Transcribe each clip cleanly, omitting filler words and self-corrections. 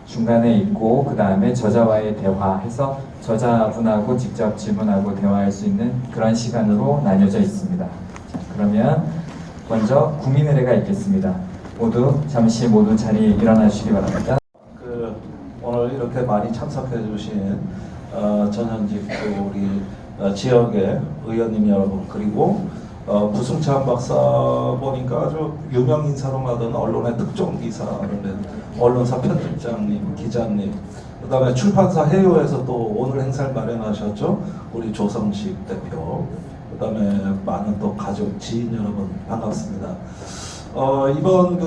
중간에 있고 그 다음에 저자와의 대화해서 저자분하고 직접 질문하고 대화할 수 있는 그런 시간으로 나뉘어져 있습니다. 자, 그러면 먼저 국민의례가 있겠습니다. 잠시 모두 자리에 일어나 주시기 바랍니다. 오늘 이렇게 많이 참석해 주신 전현직 우리 지역의 의원님 여러분, 그리고 부승찬 박사 보니까 아주 유명 인사로마던 언론의 특종 기사를 낸 언론사 편집장님, 기자님, 그 다음에 출판사 해요에서 또 오늘 행사를 마련하셨죠, 우리 조성식 대표, 그 다음에 많은 또 가족, 지인 여러분 반갑습니다. 이번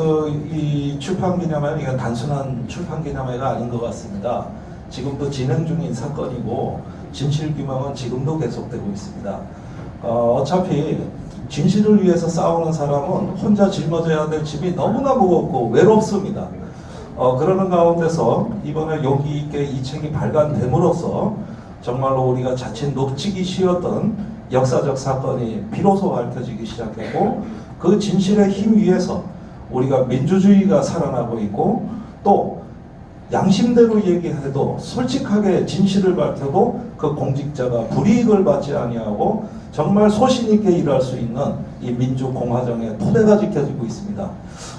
이 출판 기념회는 이건 단순한 출판 기념회가 아닌 것 같습니다. 지금도 진행 중인 사건이고 진실 규명은 지금도 계속되고 있습니다. 어차피 진실을 위해서 싸우는 사람은 혼자 짊어져야 될 짐이 너무나 무겁고 외롭습니다. 그러는 가운데서 이번에 용기 있게 이 책이 발간됨으로써 정말로 우리가 자칫 놓치기 쉬웠던 역사적 사건이 비로소 밝혀지기 시작했고, 그 진실의 힘 위에서 우리가 민주주의가 살아나고 있고, 또 양심대로 얘기해도 솔직하게 진실을 밝혀도 그 공직자가 불이익을 받지 아니하고 정말 소신 있게 일할 수 있는 이 민주공화정의 토대가 지켜지고 있습니다.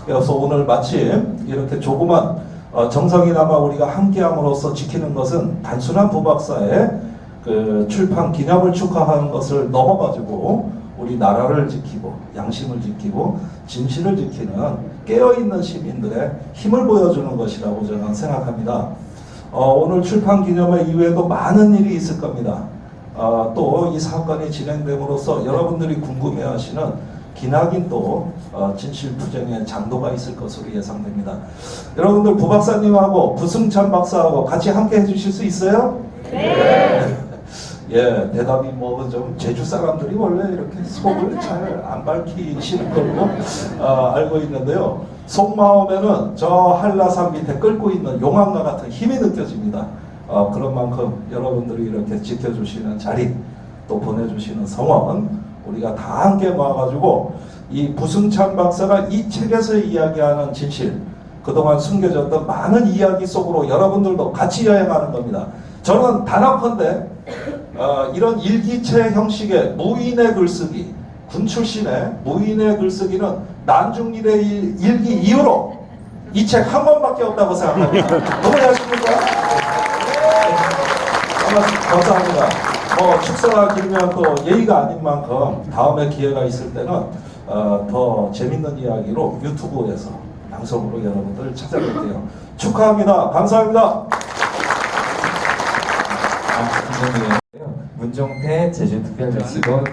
그래서 오늘 마침 이렇게 조그만 정성이나마 우리가 함께함으로써 지키는 것은 단순한 부박사의 그 출판 기념을 축하하는 것을 넘어가지고 우리 나라를 지키고 양심을 지키고 진실을 지키는 깨어있는 시민들의 힘을 보여주는 것이라고 저는 생각합니다. 오늘 출판 기념회 이후에도 많은 일이 있을 겁니다. 또 이 사건이 진행됨으로써 여러분들이 궁금해하시는 기나긴 또 진실투쟁의 장도가 있을 것으로 예상됩니다. 여러분들 부박사님하고 부승찬 박사하고 같이 함께 해주실 수 있어요? 네. 예, 대답이 뭐 좀 제주 사람들이 원래 이렇게 속을 잘 안 밝히시는 걸로 알고 있는데요. 속마음에는 저 한라산 밑에 끓고 있는 용암과 같은 힘이 느껴집니다. 그런 만큼 여러분들이 이렇게 지켜주시는 자리, 또 보내주시는 성원, 우리가 다 함께 모아가지고 이 부승찬 박사가 이 책에서 이야기하는 진실, 그동안 숨겨졌던 많은 이야기 속으로 여러분들도 같이 여행하는 겁니다. 저는 단언컨대 이런 일기체 형식의 무인의 글쓰기, 군 출신의 무인의 글쓰기는 난중일의 일기 이후로 이 책 한 번밖에 없다고 생각합니다. 동의하십니까? 감사합니다. 축사가 길면 또 예의가 아닌 만큼 다음에 기회가 있을 때는 더 재밌는 이야기로 유튜브에서 방송으로 여러분들 찾아뵐게요. 축하합니다. 감사합니다. 문종태 제주특별자치도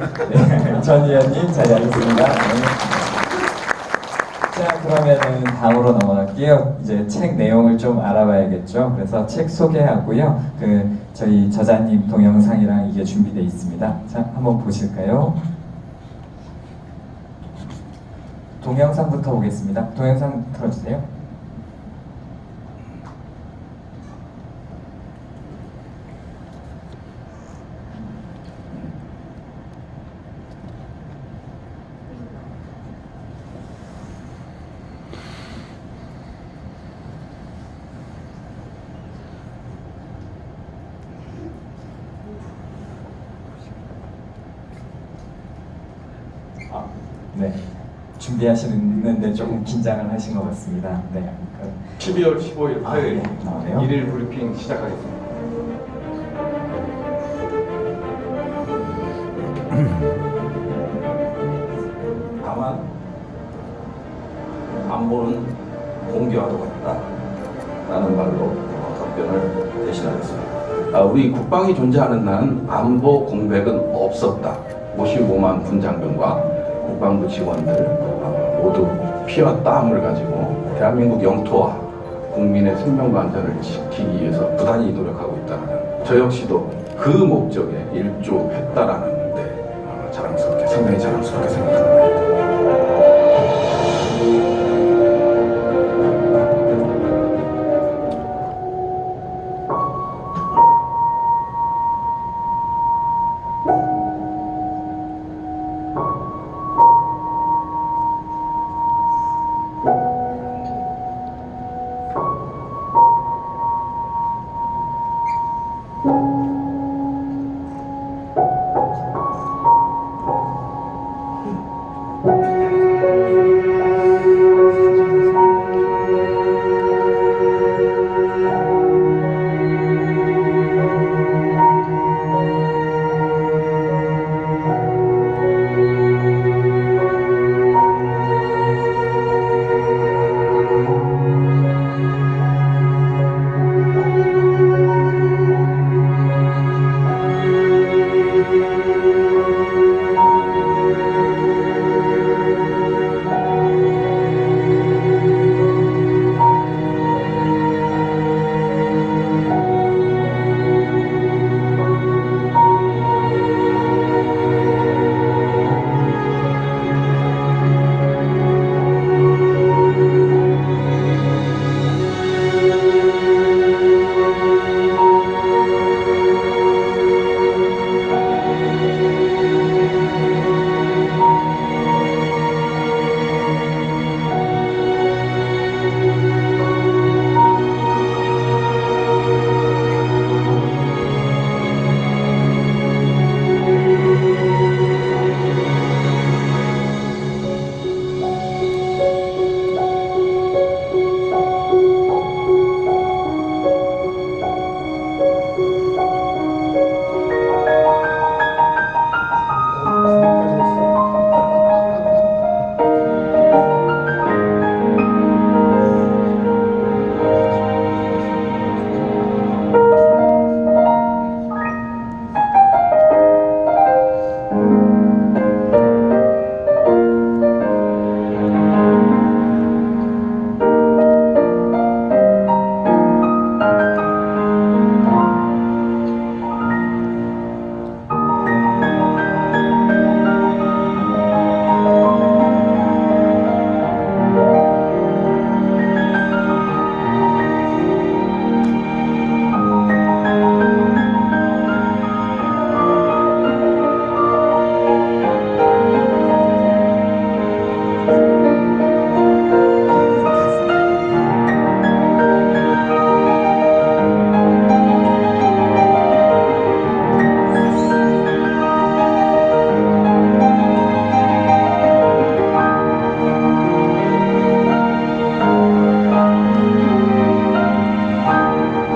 전 의원님 자리하겠습니다. 네. 자, 그러면은 다음으로 넘어갈게요. 이제 책 내용을 좀 알아봐야겠죠. 그래서 책 소개하고요. 저희 저자님 동영상이랑 이게 준비되어 있습니다. 자, 한번 보실까요? 동영상부터 보겠습니다. 동영상 틀어주세요. 네, 준비하시는데 조금 긴장을 하신 것 같습니다. 네, 12월 15일 화요일 나오네요. 1일 브리핑 시작하겠습니다. 다만 안보는 공개와도 같다라는 말로 답변을 대신하겠습니다. 우리 국방이 존재하는 난 안보 공백은 없었다. 55만 군 장병과 국방부 직원들 모두 피와 땀을 가지고 대한민국 영토와 국민의 생명과 안전을 지키기 위해서 부단히 노력하고 있다는, 저 역시도 그 목적에 일조했다라는 데 자랑스럽게, 상당히 자랑스럽게 생각합니다.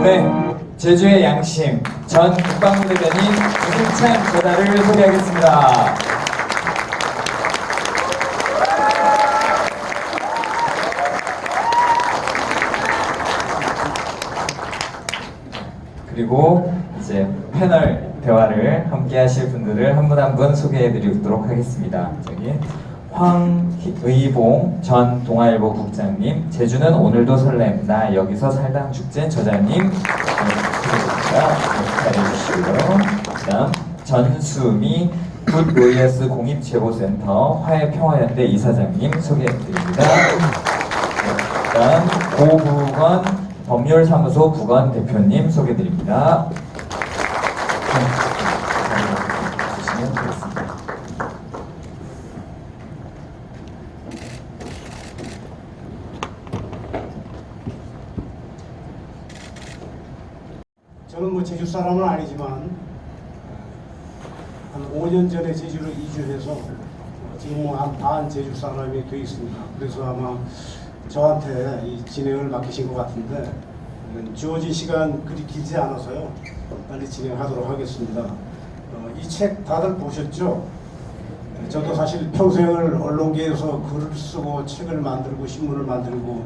네, 제주의 양심 전 국방부 대변인 김찬 저자를 소개하겠습니다. 그리고 이제 패널 대화를 함께 하실 분들을 한 분 한 분 소개해 드리도록 하겠습니다. 저기 황의봉 전 동아일보 국장님, 제주는 오늘도 설렘, 나 여기서 살다 축제 저자님 기다려주시고요. 그다음 전수미 굿로이어스 공입제보센터 화해평화연대 이사장님 소개해드립니다. 그다음 고부건 법률사무소 부건 대표님 소개드립니다. 주시면 되겠습니다. 저는 뭐 제주 사람은 아니지만 한 5년 전에 제주로 이주해서 지금 뭐 한 반 제주 사람이 되어 있습니다. 그래서 아마 저한테 이 진행을 맡기신 것 같은데 주어진 시간 그리 길지 않아서요. 빨리 진행하도록 하겠습니다. 이 책 다들 보셨죠? 저도 사실 평생을 언론계에서 글을 쓰고 책을 만들고 신문을 만들고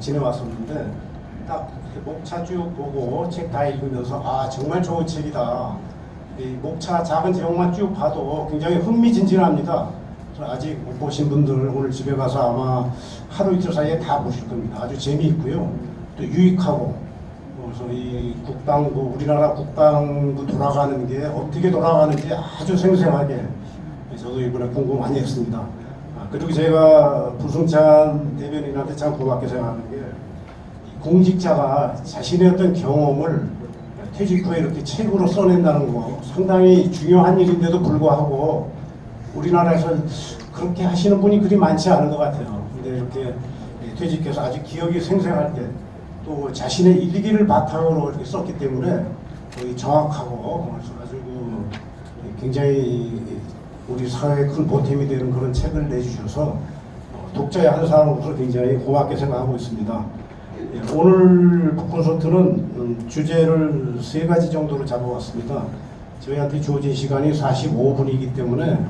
지내왔었는데 딱 목차 쭉 보고 책 다 읽으면서 아 정말 좋은 책이다. 이 목차 작은 제목만 쭉 봐도 굉장히 흥미진진합니다. 아직 못 보신 분들 오늘 집에 가서 아마 하루 이틀 사이에 다 보실 겁니다. 아주 재미있고요. 또 유익하고 그래서 이 국방부 우리나라 국방부 돌아가는 게 어떻게 돌아가는지 아주 생생하게 저도 이번에 공부 많이 했습니다. 그리고 제가 부승찬 대변인한테 참 고맙게 생각하는 게 공직자가 자신의 어떤 경험을 퇴직 후에 이렇게 책으로 써낸다는 거 상당히 중요한 일인데도 불구하고 우리나라에서 그렇게 하시는 분이 그리 많지 않은 것 같아요. 근데 이렇게 퇴직해서 아주 기억이 생생할 때 또 자신의 일기를 바탕으로 이렇게 썼기 때문에 거의 정확하고 그래서 아주 굉장히 우리 사회에 큰 보탬이 되는 그런 책을 내주셔서 독자의 한 사람으로서 굉장히 고맙게 생각하고 있습니다. 오늘 콘서트는 주제를 3가지 정도로 잡아왔습니다. 저희한테 주어진 시간이 45분이기 때문에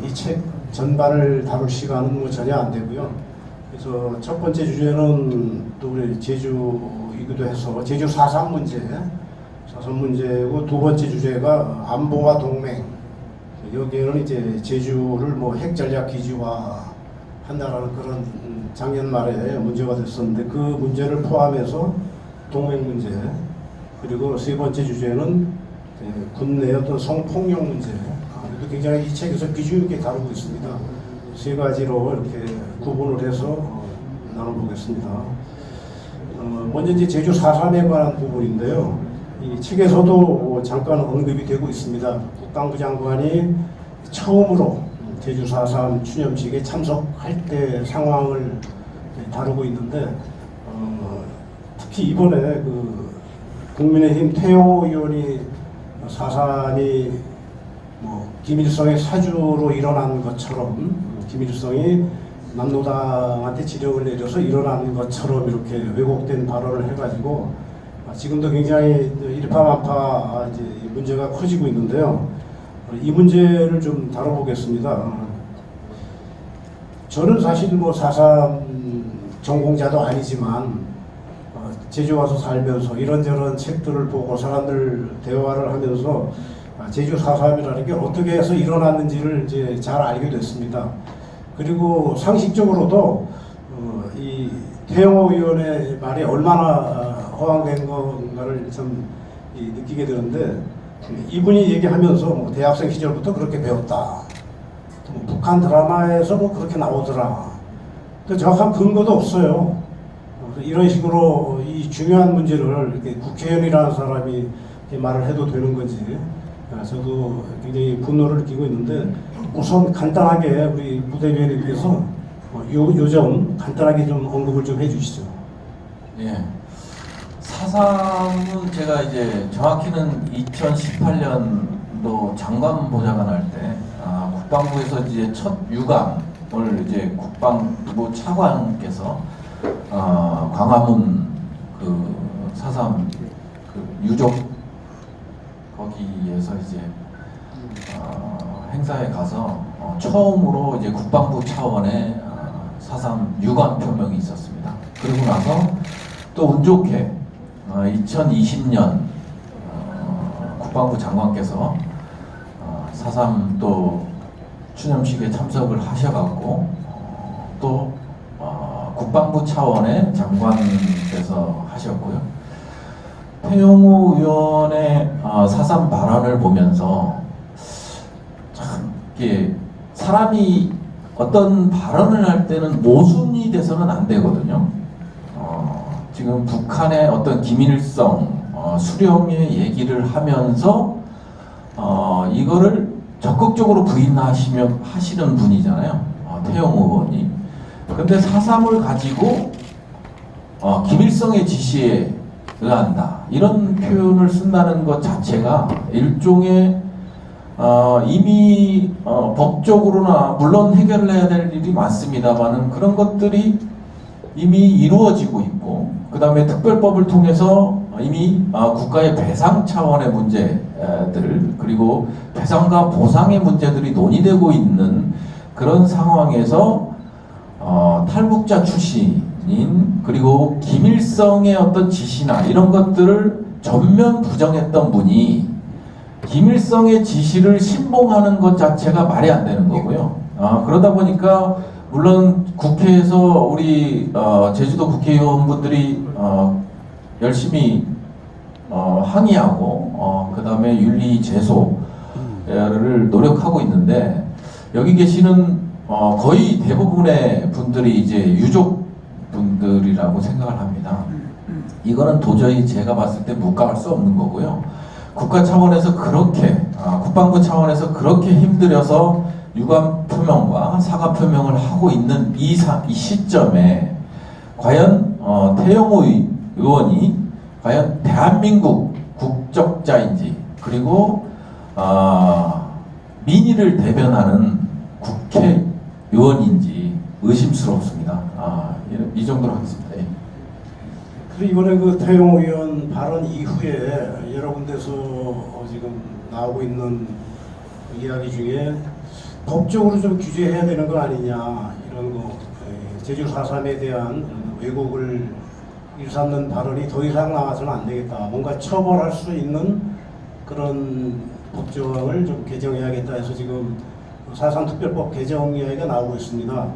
이 책 전반을 다룰 시간은 뭐 전혀 안 되고요. 그래서 첫 번째 주제는 또 우리 제주이기도 해서 제주 4.3 문제고 두 번째 주제가 안보와 동맹. 여기에는 이제 제주를 뭐 핵전략 기지화 한다라는 그런 작년 말에 문제가 됐었는데 그 문제를 포함해서 동맹 문제 그리고 세 번째 주제는 국내 어떤 성폭력 문제 그래도 굉장히 이 책에서 비중 있게 다루고 있습니다. 3가지로 이렇게 구분을 해서 나눠보겠습니다. 먼저 이제 제주 4.3에 관한 부분인데요. 이 책에서도 잠깐 언급이 되고 있습니다. 국방부 장관이 처음으로 제주 4.3 추념식에 참석할 때 상황을 다루고 있는데 특히 이번에 그 국민의힘 태호 의원이 4.3이 뭐 김일성의 사주로 일어난 것처럼 김일성이 남노당한테 지령을 내려서 일어난 것처럼 이렇게 왜곡된 발언을 해가지고 지금도 굉장히 일파만파 이제 문제가 커지고 있는데요. 이 문제를 좀 다뤄보겠습니다. 저는 사실 뭐 4.3 전공자도 아니지만 제주 와서 살면서 이런저런 책들을 보고 사람들 대화를 하면서 제주 4.3이라는 게 어떻게 해서 일어났는지를 이제 잘 알게 됐습니다. 그리고 상식적으로도 이 태영호 의원의 말이 얼마나 허황된 건가를 참 느끼게 되는데 이분이 얘기하면서 뭐 대학생 시절부터 그렇게 배웠다. 뭐 북한 드라마에서 뭐 그렇게 나오더라. 또 정확한 근거도 없어요. 이런 식으로 이 중요한 문제를 이렇게 국회의원이라는 사람이 말을 해도 되는 건지 저도 굉장히 분노를 느끼고 있는데 우선 간단하게 우리 부대변인께서 요 점 간단하게 좀 언급을 좀 해주시죠. 예. 4.3은 제가 이제 정확히는 2018년도 장관 보좌관 할 때 국방부에서 이제 첫 유감을 이제 국방부 차관께서 광화문 그 4.3 그 유족 거기에서 이제 행사에 가서 처음으로 이제 국방부 차원의 4.3 유관 표명이 있었습니다. 그리고 나서 또 운 좋게 2020년 국방부 장관께서 4.3 또 추념식에 참석을 하셔갖고 또 국방부 차원의 장관께서 하셨고요. 태용호 의원의 4.3 발언을 보면서 참 이게 사람이 어떤 발언을 할 때는 모순이 돼서는 안 되거든요. 지금 북한의 어떤 기밀성, 수령의 얘기를 하면서 이거를 적극적으로 하시는 분이잖아요. 태용호 의원이. 근데 4.3을 가지고 기밀성의 지시에 의한다. 이런 표현을 쓴다는 것 자체가 일종의 이미 법적으로나 물론 해결을 해야 될 일이 많습니다만은 그런 것들이 이미 이루어지고 있고 그 다음에 특별법을 통해서 이미 국가의 배상 차원의 문제들 그리고 배상과 보상의 문제들이 논의되고 있는 그런 상황에서 탈북자 출신인 그리고 기밀성의 어떤 지시나 이런 것들을 전면 부정했던 분이 기밀성의 지시를 신봉하는 것 자체가 말이 안 되는 거고요. 그러다 보니까 물론 국회에서 우리 제주도 국회의원분들이 열심히 항의하고 그 다음에 윤리 제소를 노력하고 있는데 여기 계시는 거의 대부분의 분들이 이제 유족 분들이라고 생각을 합니다. 이거는 도저히 제가 봤을 때 묵과할 수 없는 거고요. 국가 차원에서 그렇게 국방부 차원에서 그렇게 힘들여서 유감 표명과 사과 표명을 하고 있는 이 시점에 과연 태용호 의원이 과연 대한민국 국적자인지 그리고 민의를 대변하는 국회의원인지 의심스럽습니다. 이 정도로 하겠습니다. 예. 그리고 이번에 그 태용호 의원 발언 이후에 여러 군데서 지금 나오고 있는 이야기 중에 법적으로 좀 규제해야 되는 거 아니냐 이런 거 제주 4.3에 대한 왜곡을 일삼는 발언이 더 이상 나와서는 안 되겠다. 뭔가 처벌할 수 있는 그런 법조항을 좀 개정해야겠다 해서 지금 4.3 특별법 개정 이야기가 나오고 있습니다.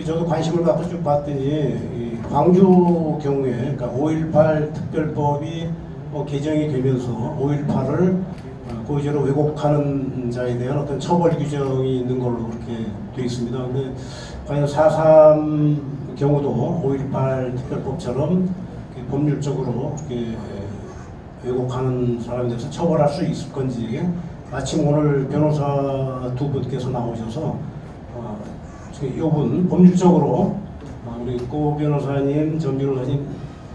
저도 관심을 갖고 쭉 봤더니 광주 경우에 그러니까 5.18 특별법이 개정이 되면서 5.18을 고의적으로 왜곡하는 자에 대한 어떤 처벌 규정이 있는 걸로 그렇게 되어 있습니다. 근데 과연 4.3 경우도 5.18 특별법처럼 법률적으로 왜곡하는 사람에 대해서 처벌할 수 있을 건지 마침 오늘 변호사 두 분께서 나오셔서 이분 법률적으로 우리 고 변호사님, 전 변호사님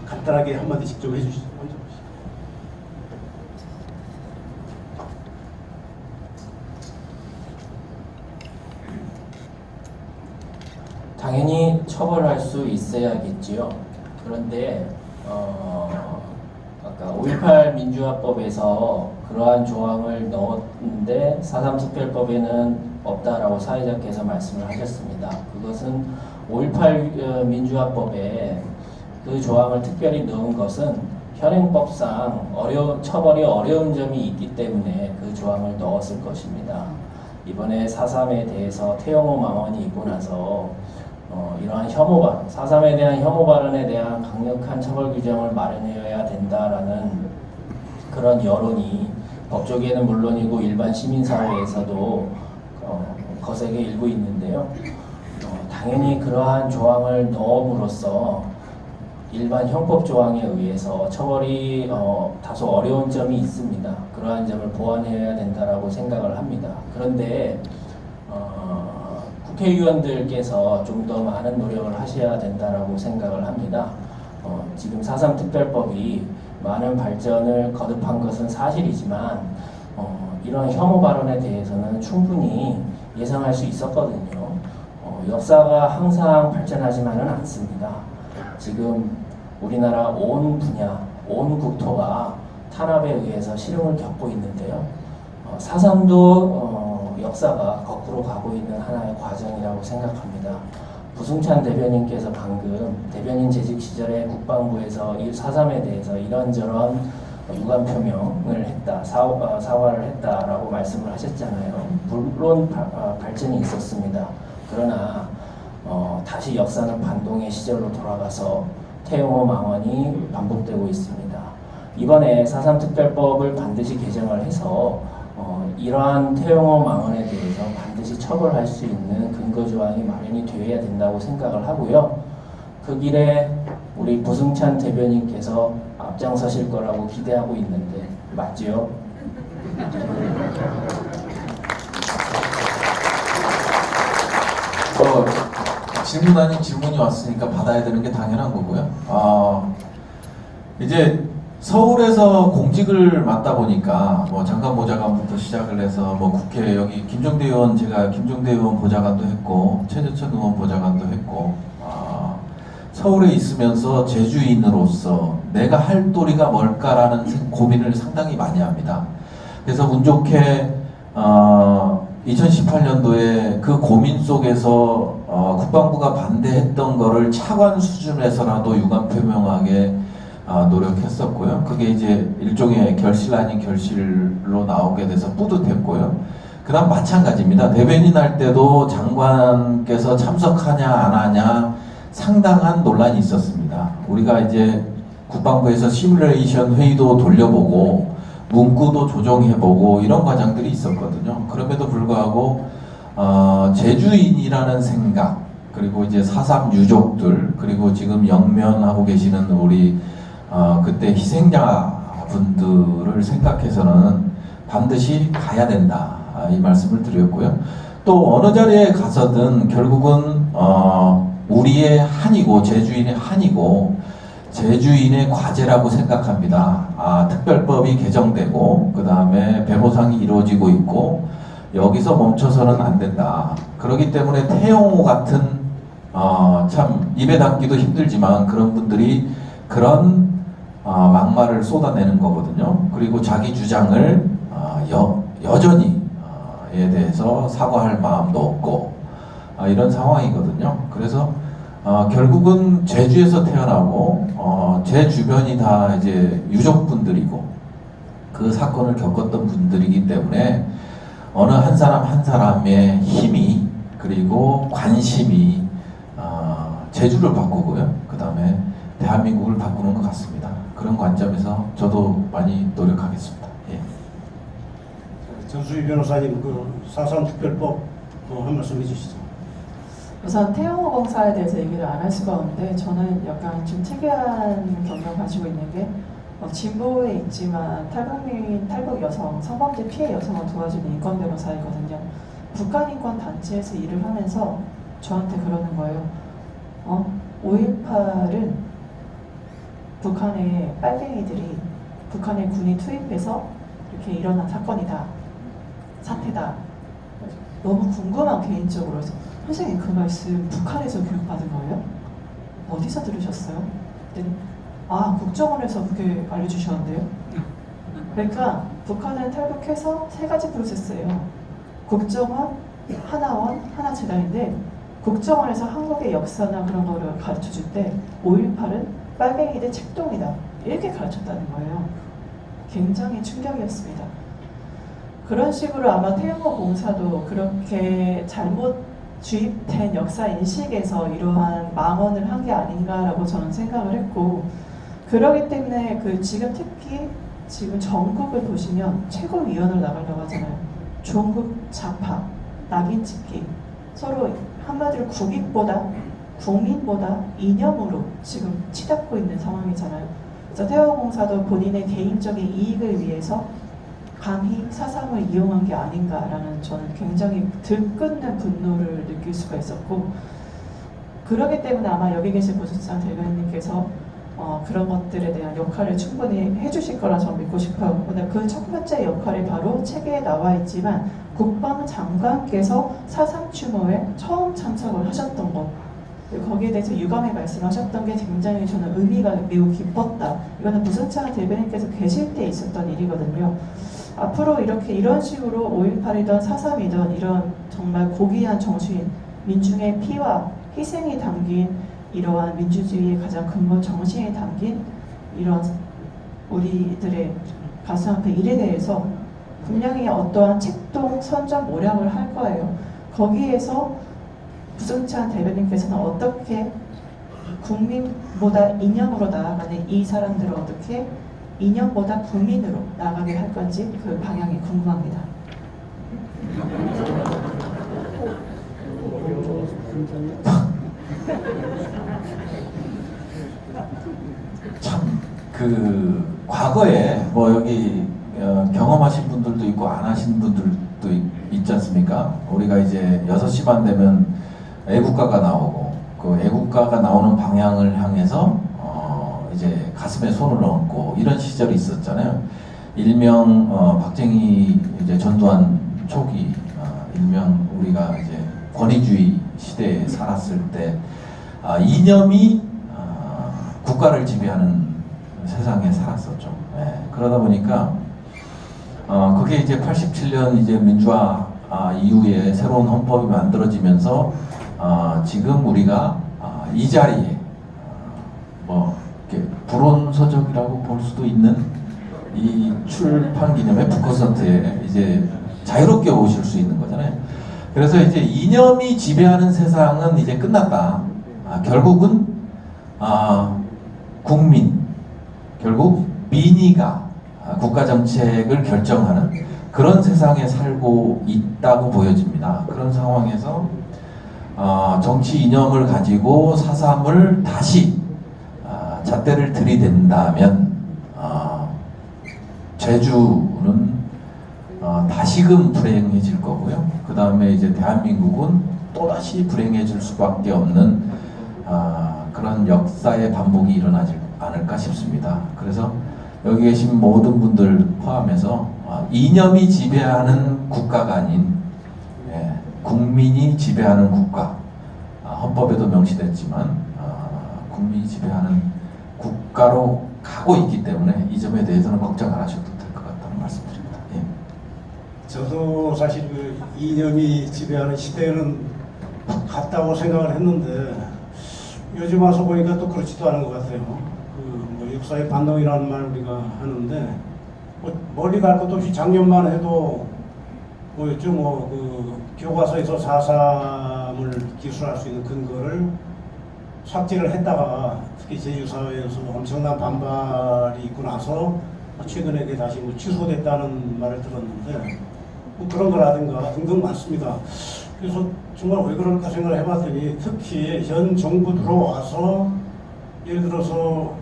간단하게 한마디씩 좀 해주시죠. 당연히 처벌할 수 있어야겠지요. 그런데 아까 5.18 민주화법에서 그러한 조항을 넣었는데 4.3 특별법에는 없다라고 사회자께서 말씀을 하셨습니다. 그것은 5.18 민주화법에 그 조항을 특별히 넣은 것은 현행법상 처벌이 어려운 점이 있기 때문에 그 조항을 넣었을 것입니다. 이번에 4.3에 대해서 태용호 망언이 있고 나서 이러한 혐오 발언, 4.3에 대한 혐오 발언에 대한 강력한 처벌 규정을 마련해야 된다라는 그런 여론이 법조계는 물론이고 일반 시민사회에서도 거세게 일고 있는데요. 당연히 그러한 조항을 넣음으로써 일반 형법 조항에 의해서 처벌이 다소 어려운 점이 있습니다. 그러한 점을 보완해야 된다라고 생각을 합니다. 그런데 국회의원들께서 좀 더 많은 노력을 하셔야 된다라고 생각을 합니다. 지금 4.3 특별법이 많은 발전을 거듭한 것은 사실이지만 이런 혐오 발언에 대해서는 충분히 예상할 수 있었거든요. 역사가 항상 발전하지만은 않습니다. 지금 우리나라 온 분야, 온 국토가 탄압에 의해서 시름을 겪고 있는데요. 4.3도 역사가 거꾸로 가고 있는 하나의 과정이라고 생각합니다. 부승찬 대변인께서 방금 대변인 재직 시절에 국방부에서 이 4.3에 대해서 이런저런 유감 표명을 했다, 사과를 했다라고 말씀을 하셨잖아요. 물론 발전이 있었습니다. 그러나 다시 역사는 반동의 시절로 돌아가서 태용호 망언이 반복되고 있습니다. 이번에 4.3 특별법을 반드시 개정을 해서 이러한 태용호 망언에 대해서 반드시 처벌할 수 있는 근거 조항이 마련이 되어야 된다고 생각을 하고요. 그 길에 우리 부승찬 대변인께서 앞장서실 거라고 기대하고 있는데 맞지요? 질문 아닌 질문이 왔으니까 받아야 되는 게 당연한 거고요. 이제 서울에서 공직을 맡다 보니까 뭐 장관 보좌관부터 시작을 해서 뭐 국회 여기 김종대 의원, 제가 김종대 의원 보좌관도 했고 최재천 의원 보좌관도 했고 서울에 있으면서 제주인으로서 내가 할 도리가 뭘까라는 고민을 상당히 많이 합니다. 그래서 운 좋게 2018년도에 그 고민 속에서 국방부가 반대했던 거를 차관 수준에서라도 유감 표명하게 노력했었고요. 그게 이제 일종의 결실 아닌 결실로 나오게 돼서 뿌듯했고요. 그다음 마찬가지입니다. 대변인 할 때도 장관께서 참석하냐 안 하냐 상당한 논란이 있었습니다. 우리가 이제 국방부에서 시뮬레이션 회의도 돌려보고 문구도 조정해보고 이런 과정들이 있었거든요. 그럼에도 불구하고 제주인이라는 생각, 그리고 이제 4.3 유족들, 그리고 지금 영면하고 계시는 우리 그때 희생자분들을 생각해서는 반드시 가야 된다, 이 말씀을 드렸고요. 또 어느 자리에 가서든 결국은 우리의 한이고 제주인의 한이고 제주인의 과제라고 생각합니다. 특별법이 개정되고 그 다음에 배보상이 이루어지고 있고 여기서 멈춰서는 안 된다. 그렇기 때문에 태용호 같은 참 입에 담기도 힘들지만 그런 분들이 그런 막말을 쏟아내는 거거든요. 그리고 자기 주장을 여전히 에 대해서 사과할 마음도 없고 이런 상황이거든요. 그래서 결국은 제주에서 태어나고 제 주변이 다 이제 유족분들이고 그 사건을 겪었던 분들이기 때문에 어느 한 사람 한 사람의 힘이 그리고 관심이 제주를 바꾸고요. 그 다음에 대한민국을 바꾸는 것 같습니다. 그런 관점에서 저도 많이 노력하겠습니다. 예. 전수희 변호사님, 그 4.3 특별법 한 말씀 해주시죠. 우선 태용호 검사에 대해서 얘기를 안 할 수가 없는데 저는 약간 좀 특이한 경험을 가지고 있는 게 진보에 있지만 탈북민, 탈북 여성, 성범죄 피해 여성을 도와주는 인권 변호사이거든요. 북한 인권 단체에서 일을 하면서 저한테 그러는 거예요. 5.18은 북한의 빨갱이들이 북한의 군이 투입해서 이렇게 일어난 사건이다, 사태다. 너무 궁금한 개인적으로 해서 선생님 그 말씀 북한에서 교육받은 거예요? 어디서 들으셨어요? 그랬더니 국정원에서 그렇게 알려주셨는데요. 그러니까 북한은 탈북해서 3가지 프로세스예요. 국정원, 하나원, 하나재단인데 국정원에서 한국의 역사나 그런 거를 가르쳐줄 때 5.18은 빨갱이들 책동이다 이렇게 가르쳤다는 거예요. 굉장히 충격이었습니다. 그런 식으로 아마 태용호 공사도 그렇게 잘못 주입된 역사 인식에서 이러한 망언을 한 게 아닌가라고 저는 생각을 했고, 그러기 때문에 지금 특히 지금 전국을 보시면 최고위원으로 나가려고 하잖아요. 종국 좌파, 낙인 찍기, 서로 한마디로 국민보다 이념으로 지금 치닫고 있는 상황이잖아요. 그래서 태화공사도 본인의 개인적인 이익을 위해서 감히 4.3을 이용한 게 아닌가라는 저는 굉장히 들끓는 분노를 느낄 수가 있었고, 그러기 때문에 아마 여기 계신 부승찬 대변인님께서 그런 것들에 대한 역할을 충분히 해주실 거라 저는 믿고 싶어요. 근데 그 첫 번째 역할이 바로 책에 나와 있지만 국방장관께서 4.3 추모에 처음 참석을 하셨던 것, 거기에 대해서 유감의 말씀하셨던 게 굉장히 저는 의미가 매우 깊었다. 이거는 부승찬 대변인께서 계실 때 있었던 일이거든요. 앞으로 이런 식으로 5.18이든 4.3이든 이런 정말 고귀한 정신, 민중의 피와 희생이 담긴 이러한 민주주의의 가장 근본 정신이 담긴 이런 우리들의 가슴 아픈 일에 대해서 분명히 어떠한 책동, 선정, 모략을 할 거예요. 거기에서 부승찬 대변인께서는 어떻게 국민보다 이념으로 나아가는 이 사람들을 어떻게 이념보다 국민으로 나아가게 할 건지 그 방향이 궁금합니다. 참 그 과거에 뭐 여기 경험하신 분들도 있고 안 하신 분들도 있지 않습니까? 우리가 이제 6시 반 되면 애국가가 나오고 그 애국가가 나오는 방향을 향해서 이제 가슴에 손을 얹고 이런 시절이 있었잖아요. 일명 박정희 이제 전두환 초기 일명 우리가 이제 권위주의 시대에 살았을 때 이념이 국가를 지배하는 세상에 살았었죠. 예, 그러다 보니까 그게 이제 87년 이제 민주화 이후에 새로운 헌법이 만들어지면서 지금 우리가 이 자리에 뭐 이렇게 불온서적이라고 볼 수도 있는 이 출판 기념회 북콘서트에 이제 자유롭게 오실 수 있는 거잖아요. 그래서 이제 이념이 지배하는 세상은 이제 끝났다. 결국은 국민, 결국 민의가 국가 정책을 결정하는 그런 세상에 살고 있다고 보여집니다. 그런 상황에서 정치 이념을 가지고 4.3을 다시 잣대를 들이댄다면 제주는 다시금 불행해질 거고요. 그 다음에 이제 대한민국은 또다시 불행해질 수밖에 없는 그런 역사의 반복이 일어나지 않을까 싶습니다. 그래서 여기 계신 모든 분들 포함해서 이념이 지배하는 국가가 아닌 국민이 지배하는 국가, 헌법에도 명시됐지만 국민이 지배하는 국가로 가고 있기 때문에 이 점에 대해서는 걱정 안 하셔도 될 것 같다는 말씀드립니다. 예. 저도 사실 그 이념이 지배하는 시대는 같다고 생각을 했는데 요즘 와서 보니까 또 그렇지도 않은 것 같아요. 뭐 역사의 반동이라는 말 우리가 하는데 뭐 멀리 갈 것도 없이 작년만 해도 뭐였죠? 그 교과서에서 4.3을 기술할 수 있는 근거를 삭제를 했다가 특히 제주 사회에서 엄청난 반발이 있고 나서 최근에 그게 다시 뭐 취소됐다는 말을 들었는데 뭐 그런 거라든가 등등 많습니다. 그래서 정말 왜 그럴까 생각을 해봤더니 특히 현 정부 들어와서 예를 들어서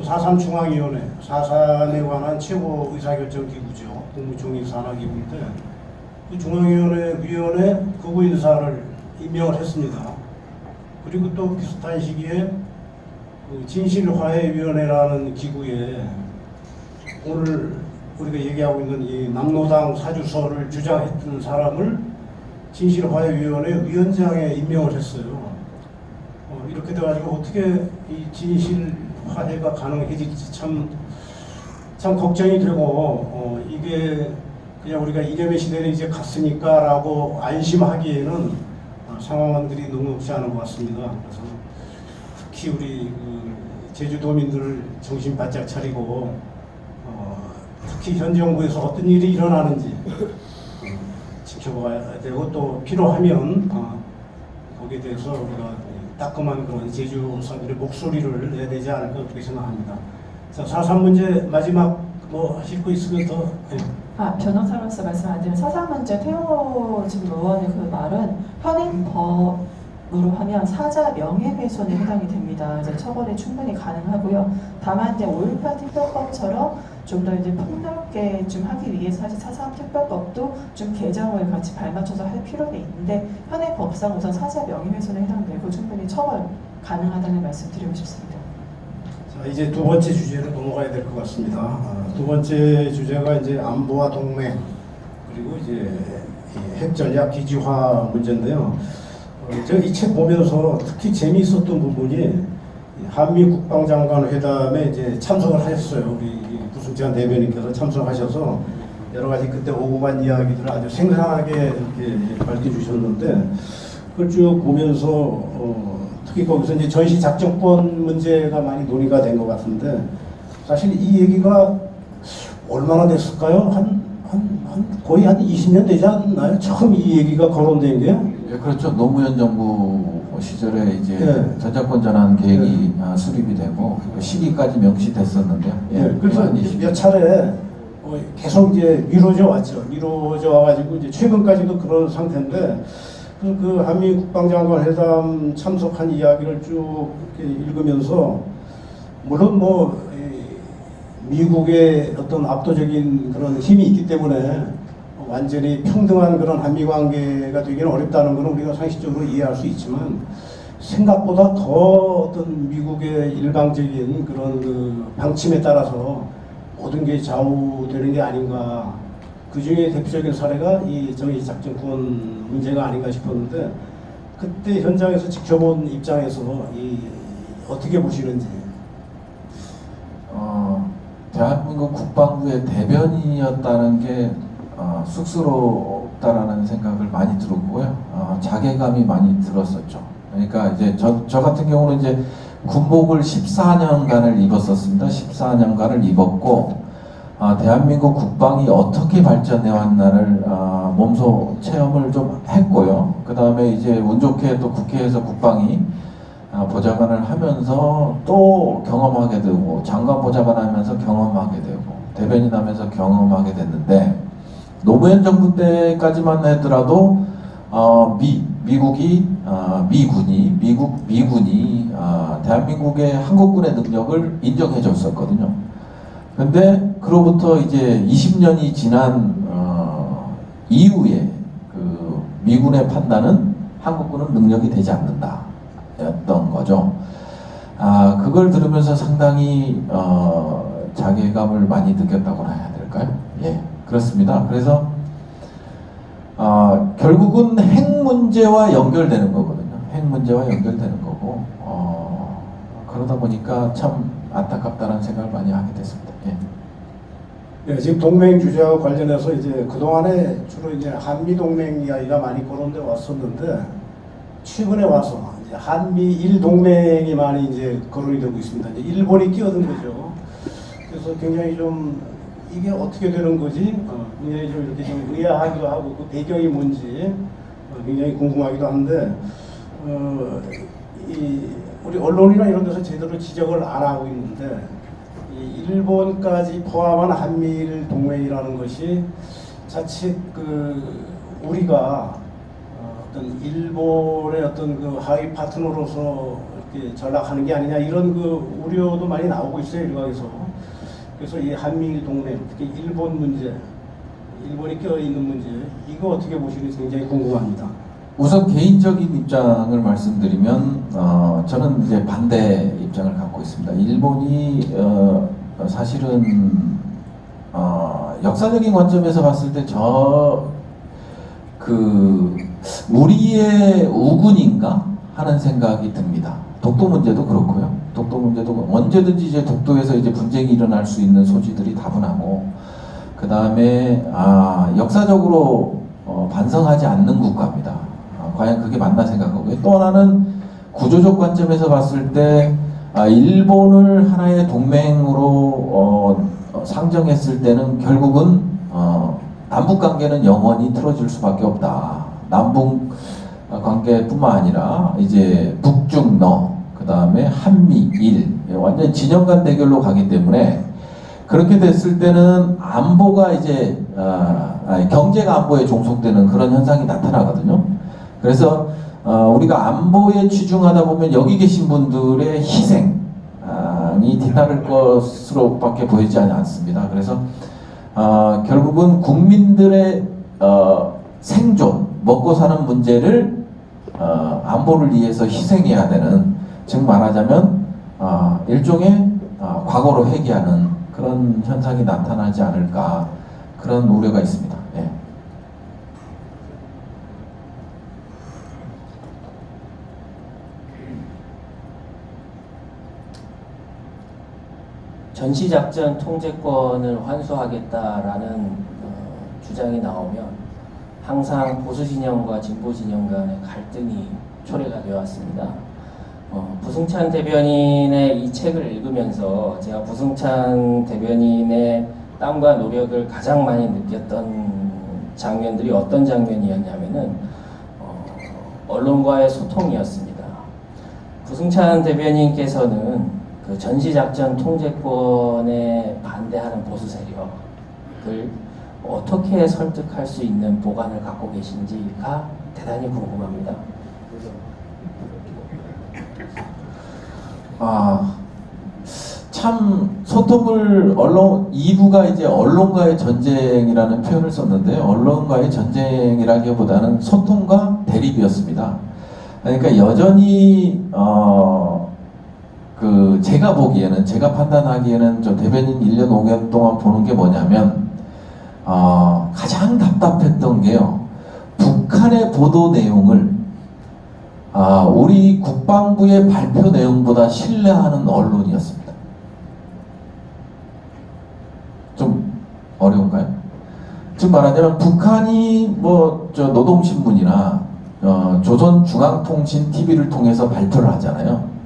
4.3 중앙위원회, 4.3에 관한 최고 의사결정기구죠. 국무총리 산하기구인데 그 중앙위원회 위원회 극우 인사를 임명을 했습니다. 그리고 또 비슷한 시기에 그 진실화해위원회라는 기구에 오늘 우리가 얘기하고 있는 이 남로당 사주서를 주장했던 사람을 진실화해위원회 위원장에 임명을 했어요. 이렇게 돼가지고 어떻게 이 진실화해가 가능해질지 참 걱정이 되고 이게 그냥 우리가 이념의 시대는 이제 갔으니까라고 안심하기에는 상황들이 녹록지 않은 것 같습니다. 그래서 특히 우리 제주도민들 정신 바짝 차리고 특히 현 정부에서 어떤 일이 일어나는지 지켜봐야 되고 또 필요하면 거기에 대해서 우리가 따끔한 그런 제주사들의 목소리를 내야 되지 않을까 그렇게 생각합니다. 자, 4.3 문제 마지막 뭐 하실 거 있으면 더. 네. 변호사로서 말씀 안 드리면 4.3 문제 태호 지금 의원의 그 말은 현행법으로 하면 사자 명예훼손에 해당이 됩니다. 이제 처벌이 충분히 가능하고요. 다만 이제 5.18 특별법처럼 좀 더 이제 폭넓게 좀 하기 위해서 사실 4.3 특별법도 좀 개정을 같이 발맞춰서 할 필요가 있는데 현행 법상 우선 사자 명예훼손에 해당되고 충분히 처벌 가능하다는 말씀 드리고 싶습니다. 자, 이제 두 번째 주제로 넘어가야 될 것 같습니다. 두 번째 주제가 이제 안보와 동맹 그리고 이제 핵전략 기지화 문제인데요. 제가 이 책 보면서 특히 재미있었던 부분이 한미 국방장관 회담에 이제 참석을 하셨어요. 우리 부승찬 대변인께서 참석하셔서 여러 가지 그때 오고 간 이야기들을 아주 생생하게 이렇게 밝혀주셨는데 그걸 쭉 보면서 특히 거기서 이제 전시 작전권 문제가 많이 논의가 된 것 같은데 사실 이 얘기가 얼마나 됐을까요? 거의 한 20년 되지 않나요? 처음 이 얘기가 거론된 게? 예, 그렇죠. 노무현 정부 시절에 이제 예. 전자권 전환 계획이 수립이 되고 그 시기까지 명시됐었는데요. 예, 그래서 한 20년. 몇 차례 계속 이제 미뤄져 왔죠. 미뤄져 와가지고 이제 최근까지도 그런 상태인데 그 한미 국방장관 회담 참석한 이야기를 쭉 이렇게 읽으면서 물론 뭐 미국의 어떤 압도적인 그런 힘이 있기 때문에 완전히 평등한 그런 한미 관계가 되기는 어렵다는 것은 우리가 상식적으로 이해할 수 있지만 생각보다 더 어떤 미국의 일방적인 그런 그 방침에 따라서 모든 게 좌우되는 게 아닌가. 그 중에 대표적인 사례가 이 정의 작전권 문제가 아닌가 싶었는데 그때 현장에서 지켜본 입장에서 어떻게 보시는지. 대한민국 국방부의 대변인이었다는 게 쑥스럽다라는 생각을 많이 들었고요. 자괴감이 많이 들었었죠. 그러니까 이제 저 같은 경우는 이제 군복을 14년간을 입었었습니다. 14년간을 입었고 대한민국 국방이 어떻게 발전해 왔나를 몸소 체험을 좀 했고요. 그 다음에 이제 운 좋게 또 국회에서 국방이 보좌관을 하면서 또 경험하게 되고 장관 보좌관 하면서 경험하게 되고 대변인 하면서 경험하게 됐는데 노무현 정부 때까지만 하더라도 미군이 대한민국의 한국군의 능력을 인정해 줬었거든요. 근데 그로부터 이제 20년이 지난 이후에 그 미군의 판단은 한국군은 능력이 되지 않는다 였던 거죠. 그걸 들으면서 상당히 자괴감을 많이 느꼈다고 해야 될까요? 예, 그렇습니다. 그래서 결국은 핵 문제와 연결되는 거거든요. 핵 문제와 연결되는 거고 그러다 보니까 참 안타깝다는 생각을 많이 하게 됐습니다. 예. 네, 지금 동맹 주제와 관련해서 이제 그동안에 주로 이제 한미 동맹 이야기가 많이 거론돼 왔었는데 최근에 와서 이제 한미일 동맹이 많이 이제 거론이 되고 있습니다. 이제 일본이 끼어든 거죠. 그래서 굉장히 좀 이게 어떻게 되는 거지? 굉장히 좀 이렇게 좀 의아하기도 하고 그 배경이 뭔지 굉장히 궁금하기도 한데 우리 언론이나 이런 데서 제대로 지적을 안 하고 있는데 이 일본까지 포함한 한미일 동맹이라는 것이 자칫 우리가 어떤 일본의 어떤 그 하위 파트너로서 이렇게 전락하는 게 아니냐 이런 그 우려도 많이 나오고 있어요 일각에서. 그래서 이 한미일 동맹, 특히 일본 문제, 일본이 껴있는 문제, 이거 어떻게 보시는지 굉장히 궁금합니다. 우선 개인적인 입장을 말씀드리면 저는 이제 반대 입장을 갖고 있습니다. 일본이 사실은 역사적인 관점에서 봤을 때 우리의 우군인가 하는 생각이 듭니다. 독도 문제도 그렇고요. 독도 문제도 언제든지 이제 독도에서 이제 분쟁이 일어날 수 있는 소지들이 다분하고, 그 다음에 역사적으로 반성하지 않는 국가입니다. 과연 그게 맞나 생각하고요. 또 하나는 구조적 관점에서 봤을 때 일본을 하나의 동맹으로 상정했을 때는 결국은 남북 관계는 영원히 틀어질 수밖에 없다. 남북 관계뿐만 아니라 이제 북중러, 그 다음에 한미일, 완전 진영 간 대결로 가기 때문에 그렇게 됐을 때는 안보가 이제 경제가 안보에 종속되는 그런 현상이 나타나거든요. 그래서 우리가 안보에 치중하다 보면 여기 계신 분들의 희생이 뒤따를 것으로밖에 보이지 않습니다. 그래서 결국은 국민들의 생존, 먹고 사는 문제를 안보를 위해서 희생해야 되는, 즉 말하자면 일종의 과거로 회귀하는 그런 현상이 나타나지 않을까, 그런 우려가 있습니다. 예. 전시작전 통제권을 환수하겠다라는 주장이 나오면 항상 보수 진영과 진보 진영 간의 갈등이 초래가 되어 왔습니다. 부승찬 대변인의 이 책을 읽으면서 제가 부승찬 대변인의 땀과 노력을 가장 많이 느꼈던 장면들이 어떤 장면이었냐면은 언론과의 소통이었습니다. 부승찬 대변인께서는 그 전시작전 통제권에 반대하는 보수 세력을 어떻게 설득할 수 있는 보관을 갖고 계신지가 대단히 궁금합니다. 참 소통을 언론 2부가 이제 언론과의 전쟁이라는 표현을 썼는데 언론과의 전쟁이라기보다는 소통과 대립이었습니다. 그러니까 여전히 제가 보기에는 제가 판단하기에는 저 대변인 1년 5개월 동안 보는 게 뭐냐면 가장 답답했던 게요. 북한의 보도 내용을 우리 국방부의 발표 내용보다 신뢰하는 언론이었습니다. 좀 어려운가요? 즉 말하자면 북한이 노동신문이나 조선중앙통신 TV를 통해서 발표를 하잖아요.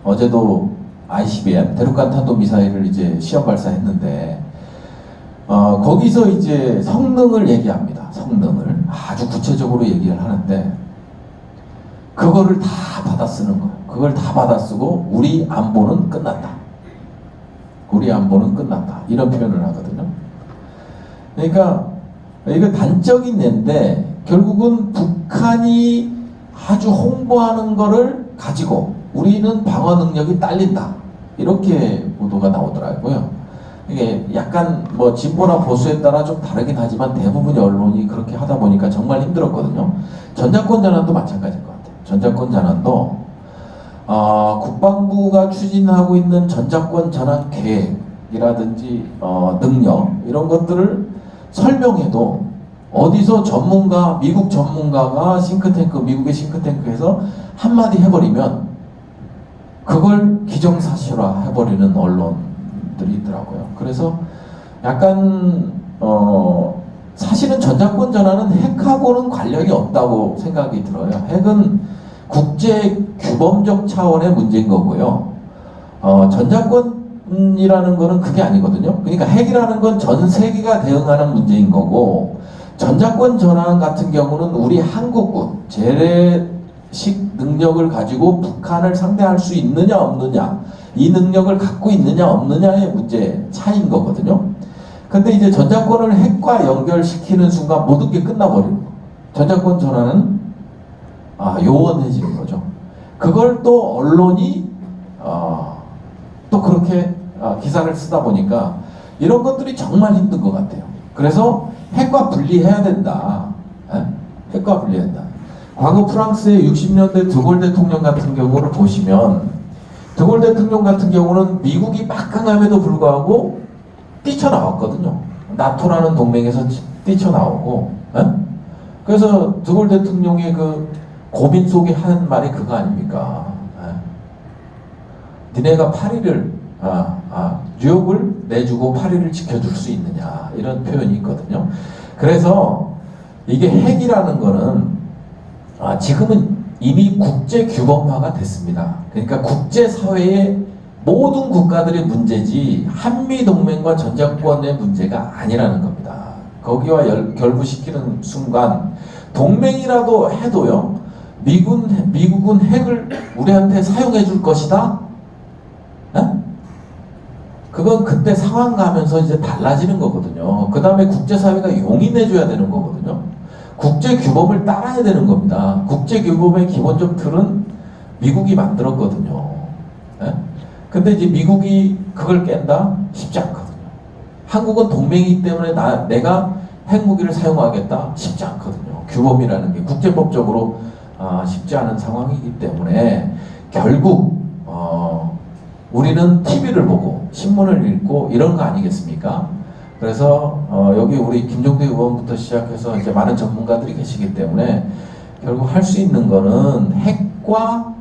어제도 ICBM 대륙간 탄도 미사일을 이제 시험 발사했는데 거기서 이제 성능을 얘기합니다. 성능을 아주 구체적으로 얘기를 하는데 그거를 다 받아 쓰는 거예요. 그걸 다 받아 쓰고 우리 안보는 끝났다. 우리 안보는 끝났다. 이런 표현을 하거든요. 그러니까 이거 단적인 예인데 결국은 북한이 아주 홍보하는 거를 가지고 우리는 방어 능력이 딸린다. 이렇게 보도가 나오더라고요. 이게 약간 진보나 보수에 따라 좀 다르긴 하지만 대부분의 언론이 그렇게 하다 보니까 정말 힘들었거든요. 전자권 전환도 마찬가지인 것 같아요. 전자권 전환도 국방부가 추진하고 있는 전자권 전환 계획이라든지 능력 이런 것들을 설명해도 어디서 전문가, 미국 전문가가 미국의 싱크탱크에서 한마디 해버리면 그걸 기정사실화 해버리는 언론들이 있더라고요. 그래서 약간 사실은 전자권 전환은 핵하고는 관련이 없다고 생각이 들어요. 핵은 국제 규범적 차원의 문제인 거고요. 전자권이라는 거는 그게 아니거든요. 그러니까 핵이라는 건 전 세계가 대응하는 문제인 거고 전자권 전환 같은 경우는 우리 한국군 재래식 능력을 가지고 북한을 상대할 수 있느냐 없느냐 이 능력을 갖고 있느냐 없느냐의 문제 차이인 거거든요. 근데 이제 전자권을 핵과 연결시키는 순간 모든 게 끝나버리는 거예요. 전자권 전환은 요원해지는 거죠. 그걸 또 언론이 또 그렇게 기사를 쓰다 보니까 이런 것들이 정말 힘든 것 같아요. 그래서 핵과 분리해야 된다. 핵과 분리해야 된다. 과거 프랑스의 60년대 드골 대통령 같은 경우를 보시면 드골 대통령 같은 경우는 미국이 막강함에도 불구하고 뛰쳐나왔거든요. 나토라는 동맹에서 뛰쳐나오고 그래서 드골 대통령의 그 고민 속에 한 말이 그거 아닙니까? 니네가 파리를 뉴욕을 내주고 파리를 지켜줄 수 있느냐 이런 표현이 있거든요. 그래서 이게 핵이라는 거는 지금은 이미 국제 규범화가 됐습니다. 그러니까 국제사회의 모든 국가들의 문제지 한미동맹과 전자권의 문제가 아니라는 겁니다. 거기와 결부시키는 순간 동맹이라도 해도요. 미국은 핵을 우리한테 사용해 줄 것이다? 그건 그때 상황 가면서 이제 달라지는 거거든요. 그 다음에 국제사회가 용인해줘야 되는 거거든요. 국제규범을 따라야 되는 겁니다. 국제규범의 기본적 틀은 미국이 만들었거든요. 근데 이제 미국이 그걸 깬다? 쉽지 않거든요. 한국은 동맹이기 때문에 내가 핵무기를 사용하겠다? 쉽지 않거든요. 규범이라는 게 국제법적으로 쉽지 않은 상황이기 때문에 결국 우리는 TV를 보고 신문을 읽고 이런 거 아니겠습니까? 그래서 여기 우리 김종대 의원부터 시작해서 이제 많은 전문가들이 계시기 때문에 결국 할 수 있는 거는 핵과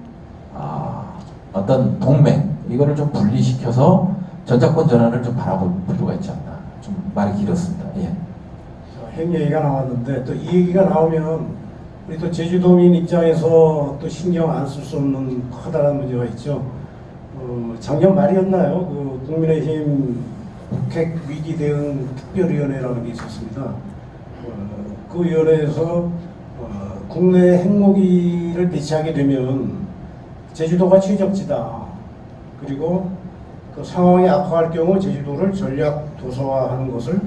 어떤 동맹 이거를 좀 분리시켜서 전작권 전환을 좀 바라볼 필요가 있지 않나. 좀 말이 길었습니다. 예. 핵 얘기가 나왔는데 또 이 얘기가 나오면 우리 또 제주도민 입장에서 또 신경 안 쓸 수 없는 커다란 문제가 있죠. 작년 말이었나요? 그 국민의힘 북핵 위기 대응 특별위원회라는 게 있었습니다. 그 위원회에서 국내 핵무기를 배치하게 되면 제주도가 최적지다. 그리고 그 상황이 악화할 경우 제주도를 전략 도서화하는 것을